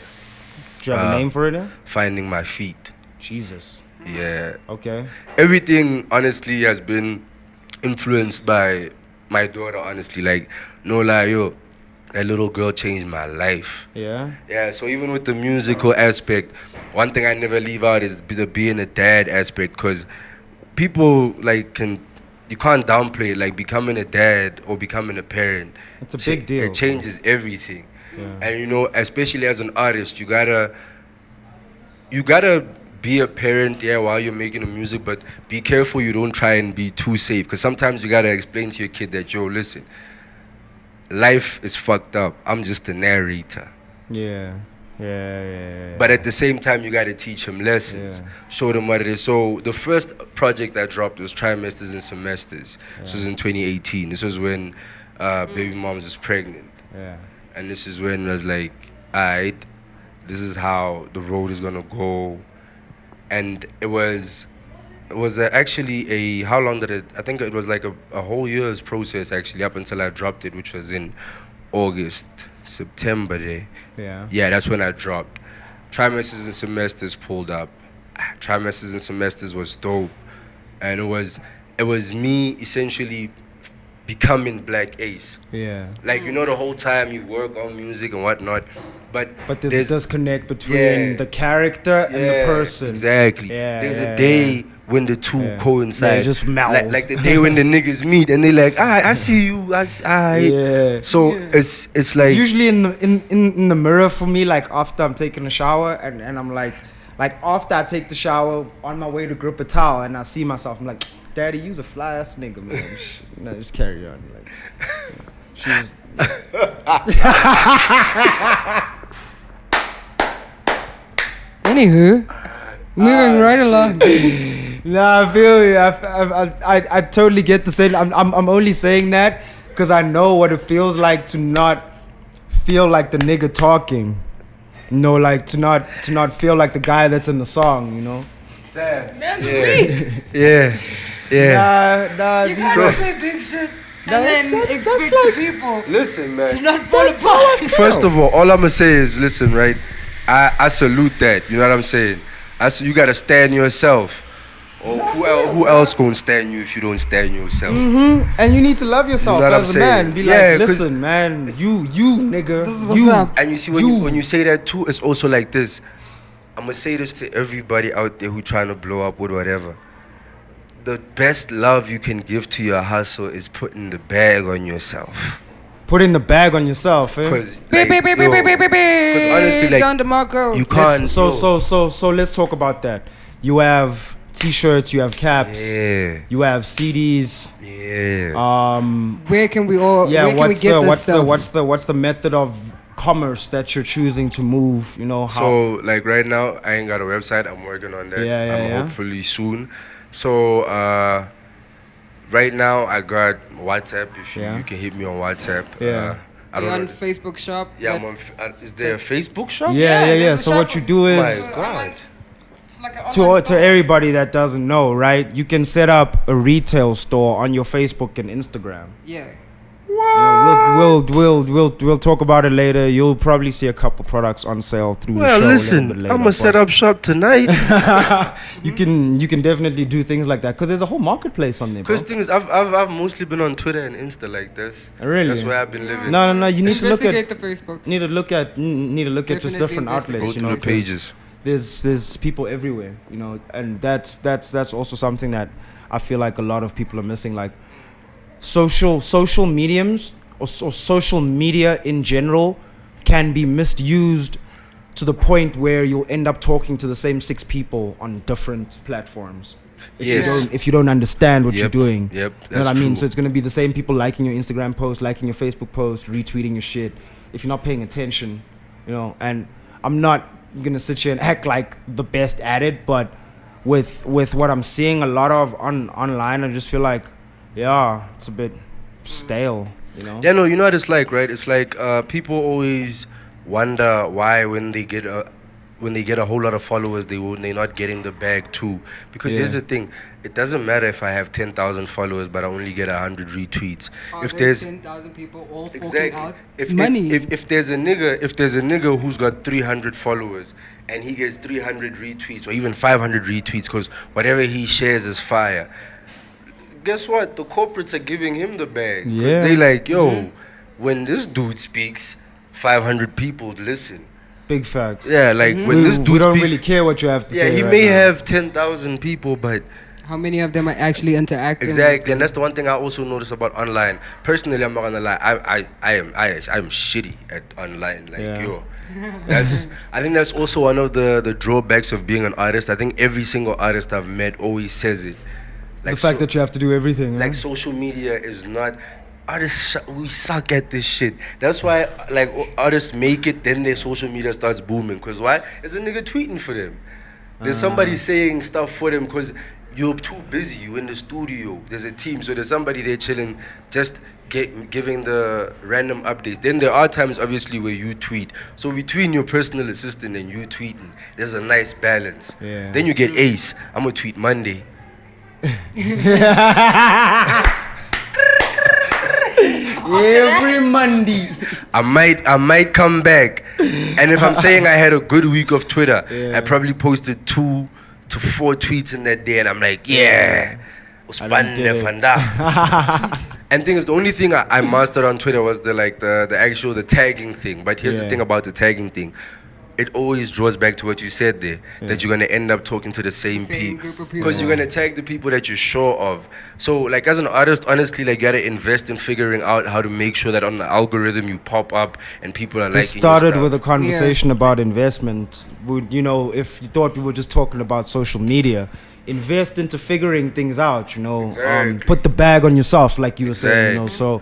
Do you have a name for it? Finding My Feet. Jesus. Yeah. Okay. Everything honestly has been influenced by my daughter, honestly. Like, no lie, yo, that little girl changed my life. Yeah. Yeah, so even with the musical aspect, one thing I never leave out is the being a dad aspect, because people you can't downplay it, like becoming a dad or becoming a parent. It's a big deal. It changes everything. Yeah. And especially as an artist, you gotta be a parent, while you're making the music, but be careful you don't try and be too safe, because sometimes you gotta explain to your kid that, yo, listen, life is fucked up. I'm just a narrator. Yeah. But at the same time, you gotta teach him lessons, show them what it is. So the first project I dropped was Trimesters and Semesters. This was in 2018. This was when baby mom was pregnant. Yeah. And this is when I was like, alright, this is how the road is gonna go. And it was actually how long did it, I think it was like a whole year's process actually, up until I dropped it, which was in September day. Yeah, that's when I dropped. Trimesters and Semesters pulled up. Trimesters and Semesters was dope. And it was me essentially becoming BlackAce. Yeah. Like, the whole time you work on music and whatnot, but there's a disconnect between the character and the person. Exactly. There's a day when the two coincide. Yeah, just meld. Like the day when the niggas meet and they like, I see you. Yeah. So it's like It's usually in the mirror for me, like after I'm taking a shower and I'm like after I take the shower on my way to grip a towel and I see myself, I'm like, Daddy, you's a fly ass nigga, man. No, just carry on. Like, she was. Anywho, moving right along. Nah, I feel you. I totally get the same. I'm only saying that because I know what it feels like to not feel like the nigga talking. Like to not feel like the guy that's in the song. Man's yeah. Yeah. Nah, You these- can't just say big shit and then that's expect like- people Listen, man. to not fall That's how I apart. feel. First of all I'ma say is, listen, right? I salute that. You know what I'm saying? You gotta stand yourself. Or who else gonna stand you if you don't stand yourself? And you need to love yourself You know what as I'm a man. saying? Be Yeah, like, 'cause listen, man, you nigga, This is what's you. up. And you see when you say that too, it's also like this. I'm gonna say this to everybody out there who trying to blow up with whatever. The best love you can give to your hustle is putting the bag on yourself. Putting the bag on yourself, eh? Cause Beep, beep, beep, beep, beep, beep, beep, beep. honestly, like, Don DeMarco. you can't. So let's talk about that. You have T-shirts, you have caps, Yeah, you have CDs. yeah. Where can we all? Yeah, where can we get this stuff? what's the method of commerce that you're choosing to move? You know how? So like right now, I ain't got a website. I'm working on that. Yeah. Hopefully soon. So right now I got WhatsApp. If you can hit me on WhatsApp. Yeah. I Are you don't on know. Facebook shop? Yeah, I'm on. Is there a Facebook shop? yeah. there's a So what shop- you do is My God. It's like an online to store. everybody that doesn't know, right? You can set up a retail store on your Facebook and Instagram. Yeah. You know, we'll talk about it later. You'll probably see a couple products on sale through the Well, show. listen, I'm gonna set up shop tonight. You can definitely do things like that because there's a whole marketplace on there. Bro. Cause thing is, I've mostly been on Twitter and Insta like this. Really? That's where I've been living. No. You need to look Investigate at the Facebook. need to look at just Definitely different investigate. Go outlets. You through know, the pages. there's people everywhere. You know, and that's also something that I feel like a lot of people are missing. Like social mediums or social media in general can be misused to the point where you'll end up talking to the same 6 people on different platforms. If you don't understand what you're doing. Yep, You know that's what I mean? true. So it's going to be the same people liking your Instagram post, liking your Facebook post, retweeting your shit. If you're not paying attention, you know, and I'm not going to sit here and act like the best at it, but with what I'm seeing a lot of online, I just feel like, yeah, it's a bit stale, you know? Yeah, no, you know what it's like, right? It's like people always wonder why when they get a whole lot of followers, they're not getting the bag too. Because here's the thing: it doesn't matter if I have 10,000 followers, but I only get 100 retweets. If there's 10,000 people all forking exactly, out if money. if there's a nigga who's got 300 followers and he gets 300 retweets or even 500 retweets, because whatever he shares is fire. Guess what? The corporates are giving him the bag. 'Cause Yeah. they like, yo, when this dude speaks, 500 people listen. Big facts. Yeah, like when this dude we don't speak, really care what you have to yeah, say. he right may now. have 10,000 people, but How many of them are actually interacting? exactly, and that's the one thing I also notice about online. Personally, I'm not gonna lie, I'm shitty at online. Like Yeah. yo, I think that's also one of the drawbacks of being an artist. I think every single artist I've met always says it. The fact that you have to do everything. like huh? social media is not artists. We suck at this shit. That's why like artists make it, then their social media starts booming. Cause why? There's a nigga tweeting for them. There's somebody saying stuff for them. Cause you're too busy. You're in the studio. There's a team, so there's somebody there chilling, just giving the random updates. Then there are times, obviously, where you tweet. So between your personal assistant and you tweeting, there's a nice balance. Yeah. Then you get Ace. I'm gonna tweet Monday. Every Monday. I might come back, and if I'm saying I had a good week of Twitter, Yeah. I probably posted 2 to 4 tweets in that day, and I'm like, yeah, I done did it. and thing is, the only thing I mastered on Twitter was the tagging thing. But here's the Yeah. thing about the tagging thing. It always draws back to what you said there, that you're gonna end up talking to the same Same people, group of because people. you're gonna tag the people that you're sure of. So, like as an artist, honestly, like you gotta invest in figuring out how to make sure that on the algorithm you pop up and people are This liking started your with a stuff. conversation about investment. You know, if you thought we were just talking about social media, invest into figuring things out. You know, Exactly. put the bag on yourself, like you were saying. You know, Exactly. so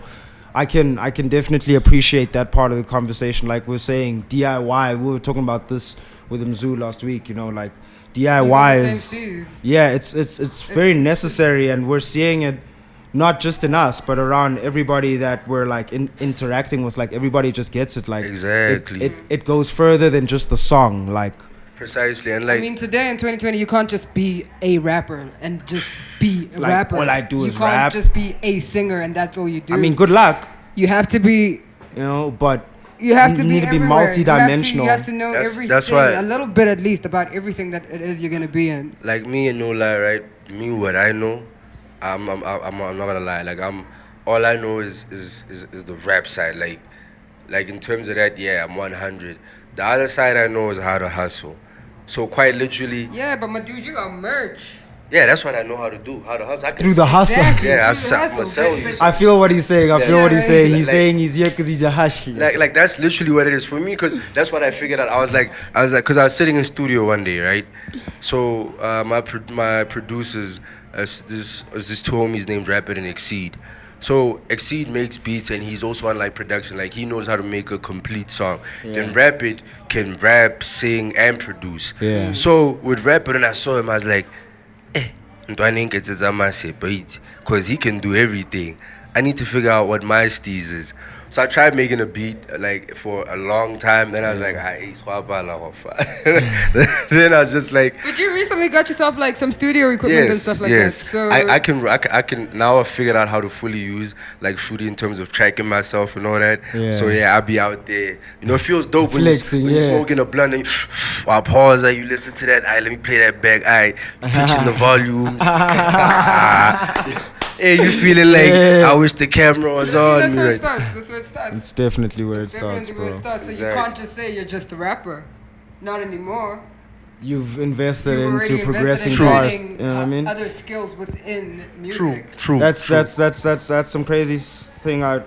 I can definitely appreciate that part of the conversation. Like we're saying, DIY. We were talking about this with Mzu last week. You know, like DIY is. Yeah, it's very necessary, and we're seeing it not just in us, but around everybody that we're like interacting with. Like everybody just gets it. Like Exactly. it goes further than just the song. Like Precisely, and I mean, today in 2020, you can't just be a rapper and just be a Like, rapper. all I do is You can't rap. just be a singer and that's all you do. I mean, good luck, You have to be. but You have to you be need to be everywhere. multi-dimensional. You have to know That's- everything, that's why- a little bit at least, about everything that it is you're gonna be in. like me and no lie, right? Me, what I know, I'm not gonna lie. Like all I know is the rap side. Like in terms of that, yeah, I'm 100. The other side I know is how to hustle. So quite literally, Yeah, but my dude, you got merch. yeah, that's what I know how to do. How to hustle. I can through the hustle. Exactly. Yeah, through the I'ma hustle, sell but- you. but- I feel what he's saying. I feel what he's Yeah, saying. He's like- saying he's here because he's a hustler. Like that's literally what it is for me, because that's what I figured out. I was like, because I was sitting in studio one day, right? So my producers, this two homies named Rapid and Exceed. So Exceed makes beats and he's also on like production. Like he knows how to make a complete song. Then Rapid can rap, sing, and produce. Yeah. So with Rapid, and I saw him, I was like, because he can do everything. I need to figure out what my steez is. So I tried making a beat like for a long time. Then I was like, then I was just like, But you recently got yourself like some studio equipment and stuff like that. So I can now. I've figured out how to fully use like Fruity in terms of tracking myself and all that. Yeah. So yeah, I'll be out there. You know, it feels dope Flexing, when you're yeah. smoking a blunt and I pause. You listen to that. Let me play that back. Pitching the volumes. Hey, you feeling like Yeah. I wish the camera was on. that's where it Right. starts. That's where it starts. It's definitely where it It's starts, definitely where bro. it starts. So you Exactly. can't just say you're just a rapper. Not anymore. You've invested You've already into progressing invested in past. learning, You know what I mean? Other skills within music. True. That's some crazy thing I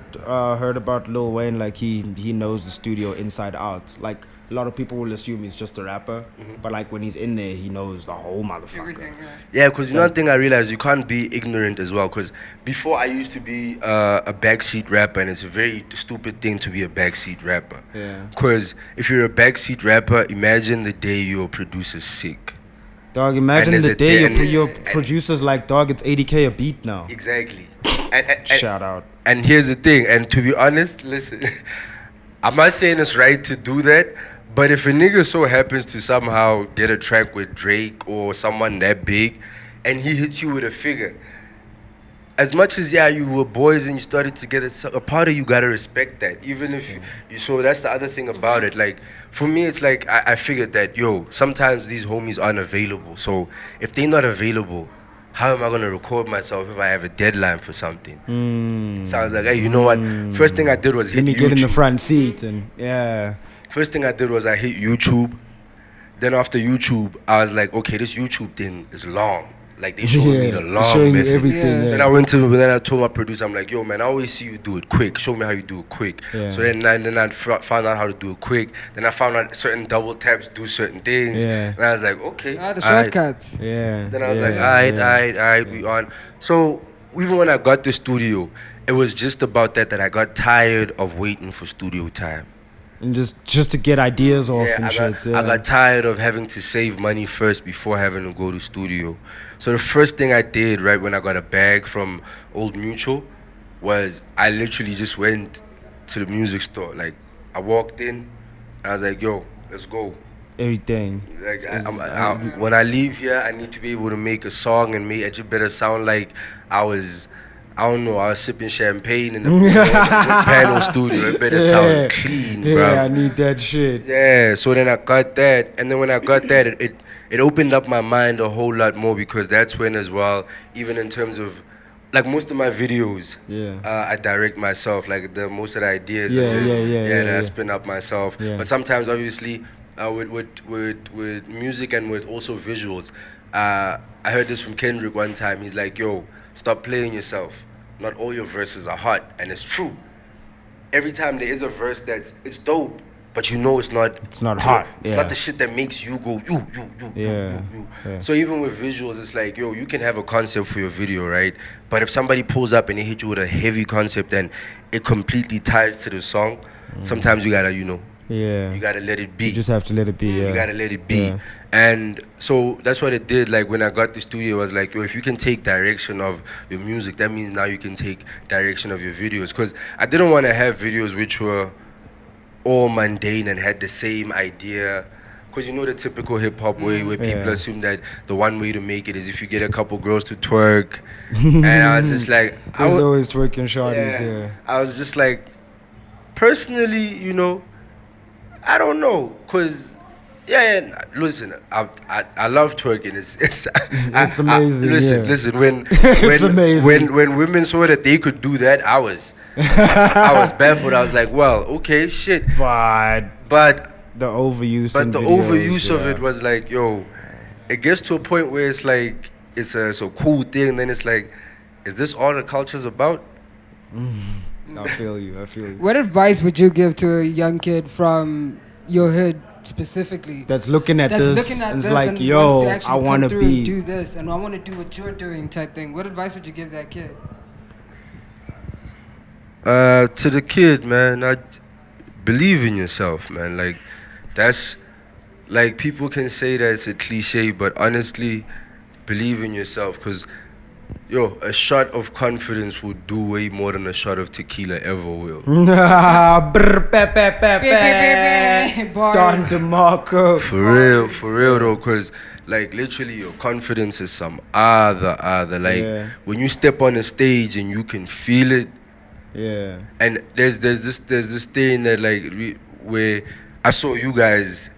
heard about Lil Wayne. Like he knows the studio inside out. Like a lot of people will assume he's just a rapper, but like when he's in there, he knows the whole motherfucker. Everything. Yeah. Yeah, because you know one thing I realized, you can't be ignorant as well. Because before I used to be a backseat rapper, and it's a very stupid thing to be a backseat rapper. Yeah. Because if you're a backseat rapper, imagine the day your producer's sick. Dog, imagine there's the a day day- your producer's like, dog, it's 80K a beat now. Exactly. And Shout out. and here's the thing, and to be honest, listen, I'm not saying it's right to do that, but if a nigga so happens to somehow get a track with Drake or someone that big, and he hits you with a figure, as much as you were boys and you started together, so a part of you gotta respect that. Even if you so that's the other thing about it. Like for me, it's like I figured that sometimes these homies aren't available. So if they're not available, how am I gonna record myself if I have a deadline for something? So I was like, hey, you know what? First thing I did was hit Then you YouTube. get in the front seat and yeah. First thing I did was I hit YouTube. Then after YouTube, I was like, okay, this YouTube thing is long. Like they showing me the long showing you method. everything. Yeah. Yeah. Then I told my producer, I'm like, yo, man, I always see you do it quick. Show me how you do it quick. Yeah. So then I found out how to do it quick. Then I found out certain double taps do certain things. Yeah. And I was like, okay. The alright. shortcuts. Yeah. Then I was yeah, like, all right, we on. So even when I got the studio, it was just about that I got tired of waiting for studio time. And just to get ideas off and I shit. got tired of having to save money first before having to go to studio. So the first thing I did right when I got a bag from Old Mutual was I literally just went to the music store. Like I walked in, I was like, yo, let's go. Everything. Like when I leave here, I need to be able to make a song and make it better sound like I was sipping champagne in the panel studio. It better sound clean, bro. Yeah, I need that shit. Yeah, so then I got that, and then when I got that, it opened up my mind a whole lot more, because that's when as well, even in terms of, like most of my videos, I direct myself. Like most of the ideas, that I spin up myself. Yeah. But sometimes, obviously, with music and with also visuals, I heard this from Kendrick one time. He's like, yo, stop playing yourself. Not all your verses are hot, and it's true. Every time there is a verse it's dope, but you know it's not hot. It's not the shit that makes you go you. Yeah. So even with visuals, it's like, yo, you can have a concept for your video, right? But if somebody pulls up and they hit you with a heavy concept and it completely ties to the song, sometimes you gotta, you gotta let it be. You just have to let it be. Yeah. You gotta let it be. Yeah. And so that's what it did. Like when I got the studio, I was like, yo, if you can take direction of your music, that means now you can take direction of your videos. Because I didn't want to have videos which were all mundane and had the same idea because you know the typical hip hop way where people Yeah. assume that the one way to make it is if you get a couple girls to twerk. And I was just like, There's always twerking shorties, yeah. I was just like, personally, you know, I don't know, cause listen, I love twerking. It's amazing, yeah. Listen, when It's amazing. when women saw that they could do that, I was baffled. I was like, well, okay, shit, But but the overuse. but in the videos, overuse of yeah. it was like, yo, it gets to a point where it's like it's a cool thing. Then it's like, is this all the culture's about? I feel you. What advice would you give to a young kid from your hood specifically? That's looking at That's this looking at and it's this like, and yo, wants to actually I come want to through and be. do this, and I want to do what you're doing type thing. What advice would you give that kid? To the kid, man, I believe in yourself, man. Like, that's like people can say that it's a cliche, but honestly, believe in yourself, because yo, a shot of confidence will do way more than a shot of tequila ever will. Brr, pe, pe, pe, pe. Bars. Don DeMarco. For real though, because like literally your confidence is some other. Like Yeah. when you step on a stage and you can feel it, Yeah. and there's this thing that like where I saw you guys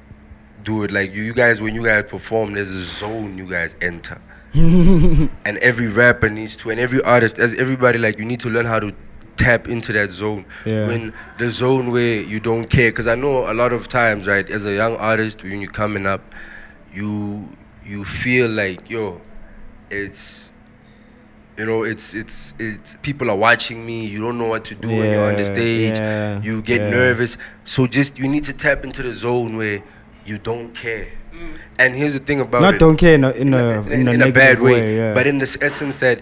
do it. Like you guys, when you guys perform, there's a zone you guys enter. And every rapper needs to, and every artist, as everybody, like you need to learn how to tap into that zone. Yeah. When the zone where you don't care, because I know a lot of times, right, as a young artist, when you're coming up, you feel like, yo, it's, you know, it's people are watching me. You don't know what to do when you're on the stage. yeah, You get yeah. nervous. So just you need to tap into the zone where you don't care. And here's the thing about Not it. don't care in a In a bad negative way, yeah. but in this essence that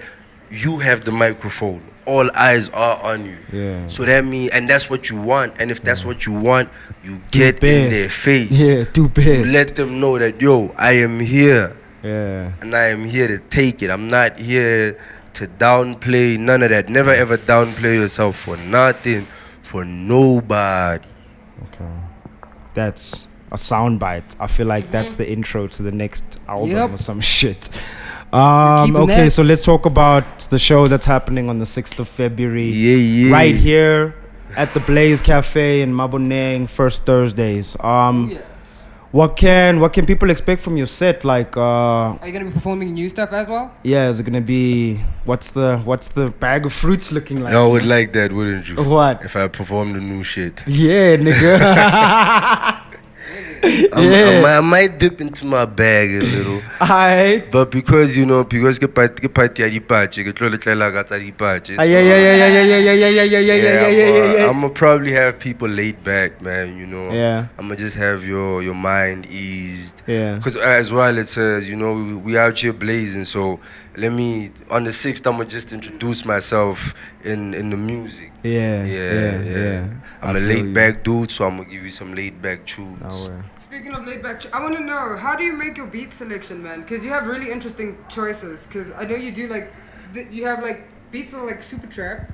you have the microphone, all eyes are on you. Yeah. So that means, and that's what you want. And if that's what you want, you get Do in their best. face. Yeah, do You best. let them know that, yo, I am here, Yeah. and I am here to take it. I'm not here to downplay none of that. Never ever downplay yourself for nothing, for nobody. Okay. That's a soundbite. I feel like that's the intro to the next album Yep. or some shit. Keeping Okay, that. so let's talk about the show that's happening on the 6th of February. Yeah. Right here at the Blaze Cafe in Maboneng, first Thursdays. Yes. What can people expect from your set? Like Are you gonna be performing new stuff as well? yeah, is it gonna be what's the bag of fruits looking like? I would like that, wouldn't you? What? If I performed the new shit. Yeah, nigga. I might dip into my bag a little. Alright. But because ke party ya dipatše, ke tlo letlela ka tsa dipatše, so I'ma probably have people laid back, man, you know. Yeah. I'ma just have your mind eased. Yeah. Because as well, it's we out here blazing, so let me, on the 6th, I'ma just introduce myself in the music. Yeah. I'm a laid back dude, so I'm gonna give you some laid back tunes. Speaking of laid back, I want to know, how do you make your beat selection, man? Because you have really interesting choices. Because I know you do you have like beats that are like super trap,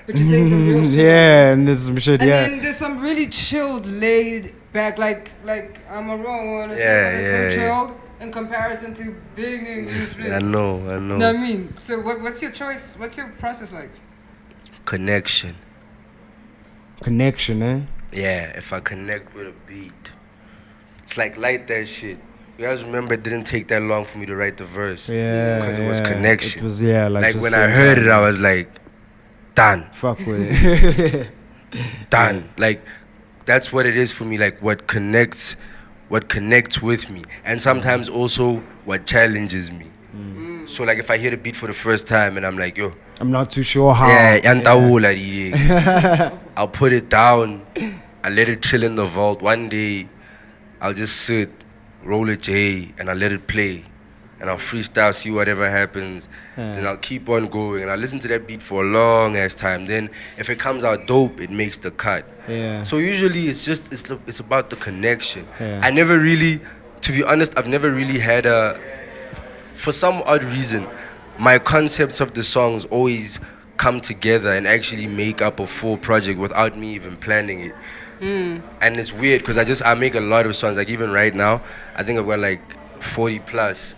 but you're saying some real shit. Yeah, and there's some shit. And Yeah. then there's some really chilled, laid back, like I'm a wrong one. It's Yeah. so chilled in comparison to big English. I know. Know what I mean? So what's your choice? What's your process like? Connection. Connection, eh? Yeah, if I connect with a beat, it's like light that shit. You guys remember it didn't take that long for me to write the verse. Yeah. Because it was yeah. connection. It was like just when I same heard time. it, I was like, done. Fuck with it. Done. Like that's what it is for me. Like what connects with me, and sometimes also what challenges me. So like if I hear the beat for the first time and I'm like, yo, I'm not too sure how. I'll put it down. I let it chill in the vault. One day, I'll just sit, roll a J, and I'll let it play. And I'll freestyle, see whatever happens. Then I'll keep on going. And I'll listen to that beat for a long ass time. Then if it comes out dope, it makes the cut. Yeah. So usually it's about the connection. Yeah. I never really, to be honest, I've never really had for some odd reason, my concepts of the songs always come together and actually make up a full project without me even planning it. And it's weird because I make a lot of songs. Like even right now, I think I've got like 40 plus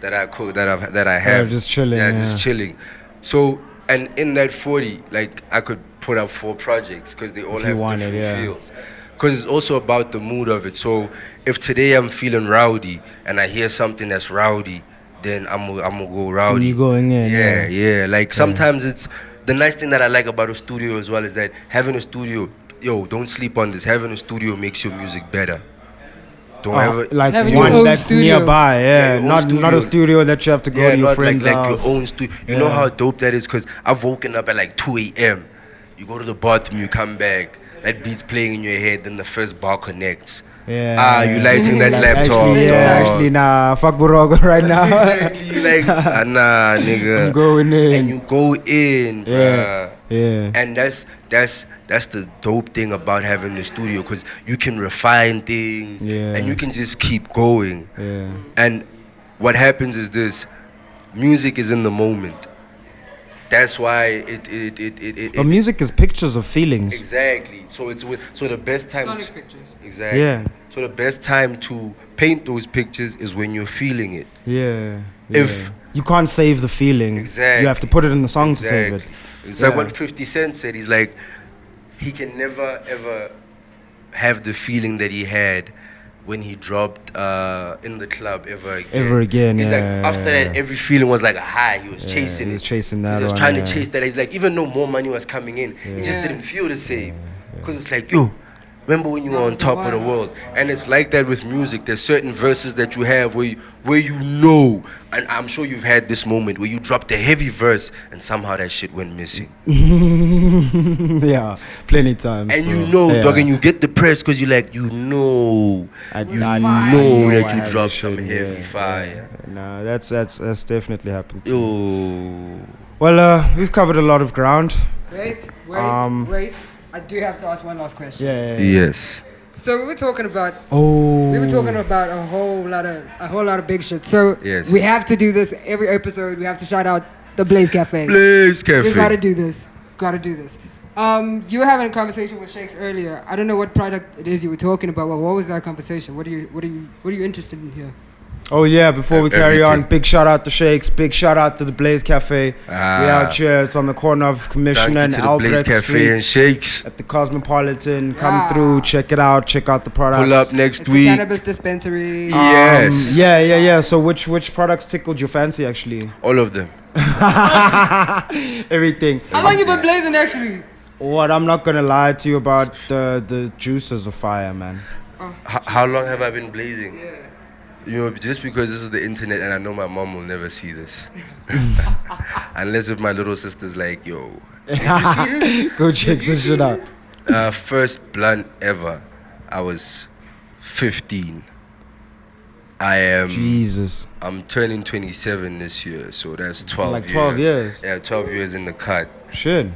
that I cook that I have. just chilling, Yeah, yeah. just chilling. So and in that 40, like I could put up 4 projects because they all If you have wanted, different yeah. feels. Because it's also about the mood of it. So if today I'm feeling rowdy and I hear something that's rowdy, then I'm gonna go rowdy. You going in, Yeah. Like sometimes it's the nice thing that I like about a studio as well is that having a studio, don't sleep on this. Having a studio makes your music better. Don't ever like Having your one own that's studio. nearby, Yeah, your own not a studio. studio that you have to go to your not friend's like house. your own studio. You know how dope that is? Because I've woken up at like 2 a.m. You go to the bathroom, you come back. That beat's playing in your head, then the first bar connects. You lighting that Like, laptop. Actually, dog. actually, nah, fuck Burogo right now. Exactly, like, nah, nigga. I'm going in. And you go in, bruh. Yeah. And that's the dope thing about having the studio, because you can refine things, Yeah. and you can just keep going. Yeah. And what happens is this: music is in the moment. That's why But music is pictures of feelings. exactly. So the best time. Sonic pictures. Exactly. Yeah. So the best time to paint those pictures is when you're feeling it. Yeah. If- you can't save the feeling, Exactly. you have to put it in the song to save it. It's like Yeah. what 50 Cent said. He's like, he can never ever have the feeling that he had when he dropped in the club ever again. Ever again, He's like, yeah, after yeah, that, every feeling was like a high. He was chasing he it. was chasing that He was one, trying yeah. to chase that. He's like, even though more money was coming in, he just Yeah. didn't feel the same. Because it's like, yo, remember when you were was on the top of the vibe. world? And it's like that with music. There's certain verses that you have where you know, and I'm sure you've had this moment where you dropped a heavy verse and somehow that shit went missing. Yeah, plenty times. And bro. you know, Yeah. dog, and you get depressed because you like, you know I that I you have dropped this some shit, heavy yeah, fire. yeah. Nah, that's definitely happened. Too. Yo. Well, we've covered a lot of ground. Wait. Um, I do have to ask one last question. Yeah. Yes. So we were talking about Oh. a whole lot of big shit. So Yes. we have to do this every episode. We have to shout out the Blaze Cafe. Blaze Cafe. We gotta do this. You were having a conversation with Shakes earlier. I don't know what product it is you were talking about. Well, what was that conversation? What are you interested in here? Oh yeah, before we carry on, Everything. big shout out to Shakes, big shout out to the Blaze Cafe. We out here, it's on the corner of Thank Commissioner you and to the Blaze Albrecht Cafe and Street Shakes. at the Cosmopolitan. Come Yes. through, check it out, check out the products. Pull up next It's a week. cannabis dispensary. Yes. Yeah. So which products tickled your fancy actually? All of them. Everything. How long you been blazing actually? What I'm not gonna lie to you about the juices of fire, man. How long have I been blazing? You know, just because this is the internet and I know my mom will never see this. Unless if my little sister's like, yo, did you see this? Go check this shit out. First blunt ever. I was 15. Jesus. I'm turning 27 this year, so that's 12 Like years. 12 years. Yeah, 12 years in the cut. Shit.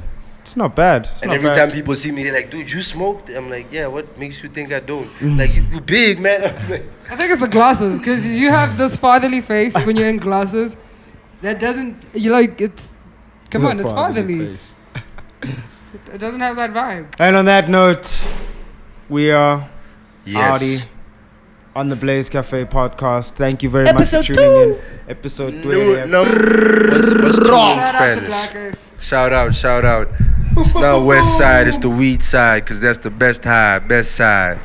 It's not bad. It's And not every bad. time people see me, they're like, dude, you smoked? I'm like, yeah, what makes you think I don't? Like, you big, man. I'm like, I think it's the glasses, because you have this fatherly face when you're in glasses. That doesn't, you like, it's, come on, it's fatherly. face. It doesn't have that vibe. And on that note, we are yes. Audi on the Blaze Cafe podcast. Thank you very much for tuning in. Episode 20. No. What's wrong? Shout out to Spanish. BlackAce. Shout out. It's not West Side, it's the weed side, because that's the best high, best side.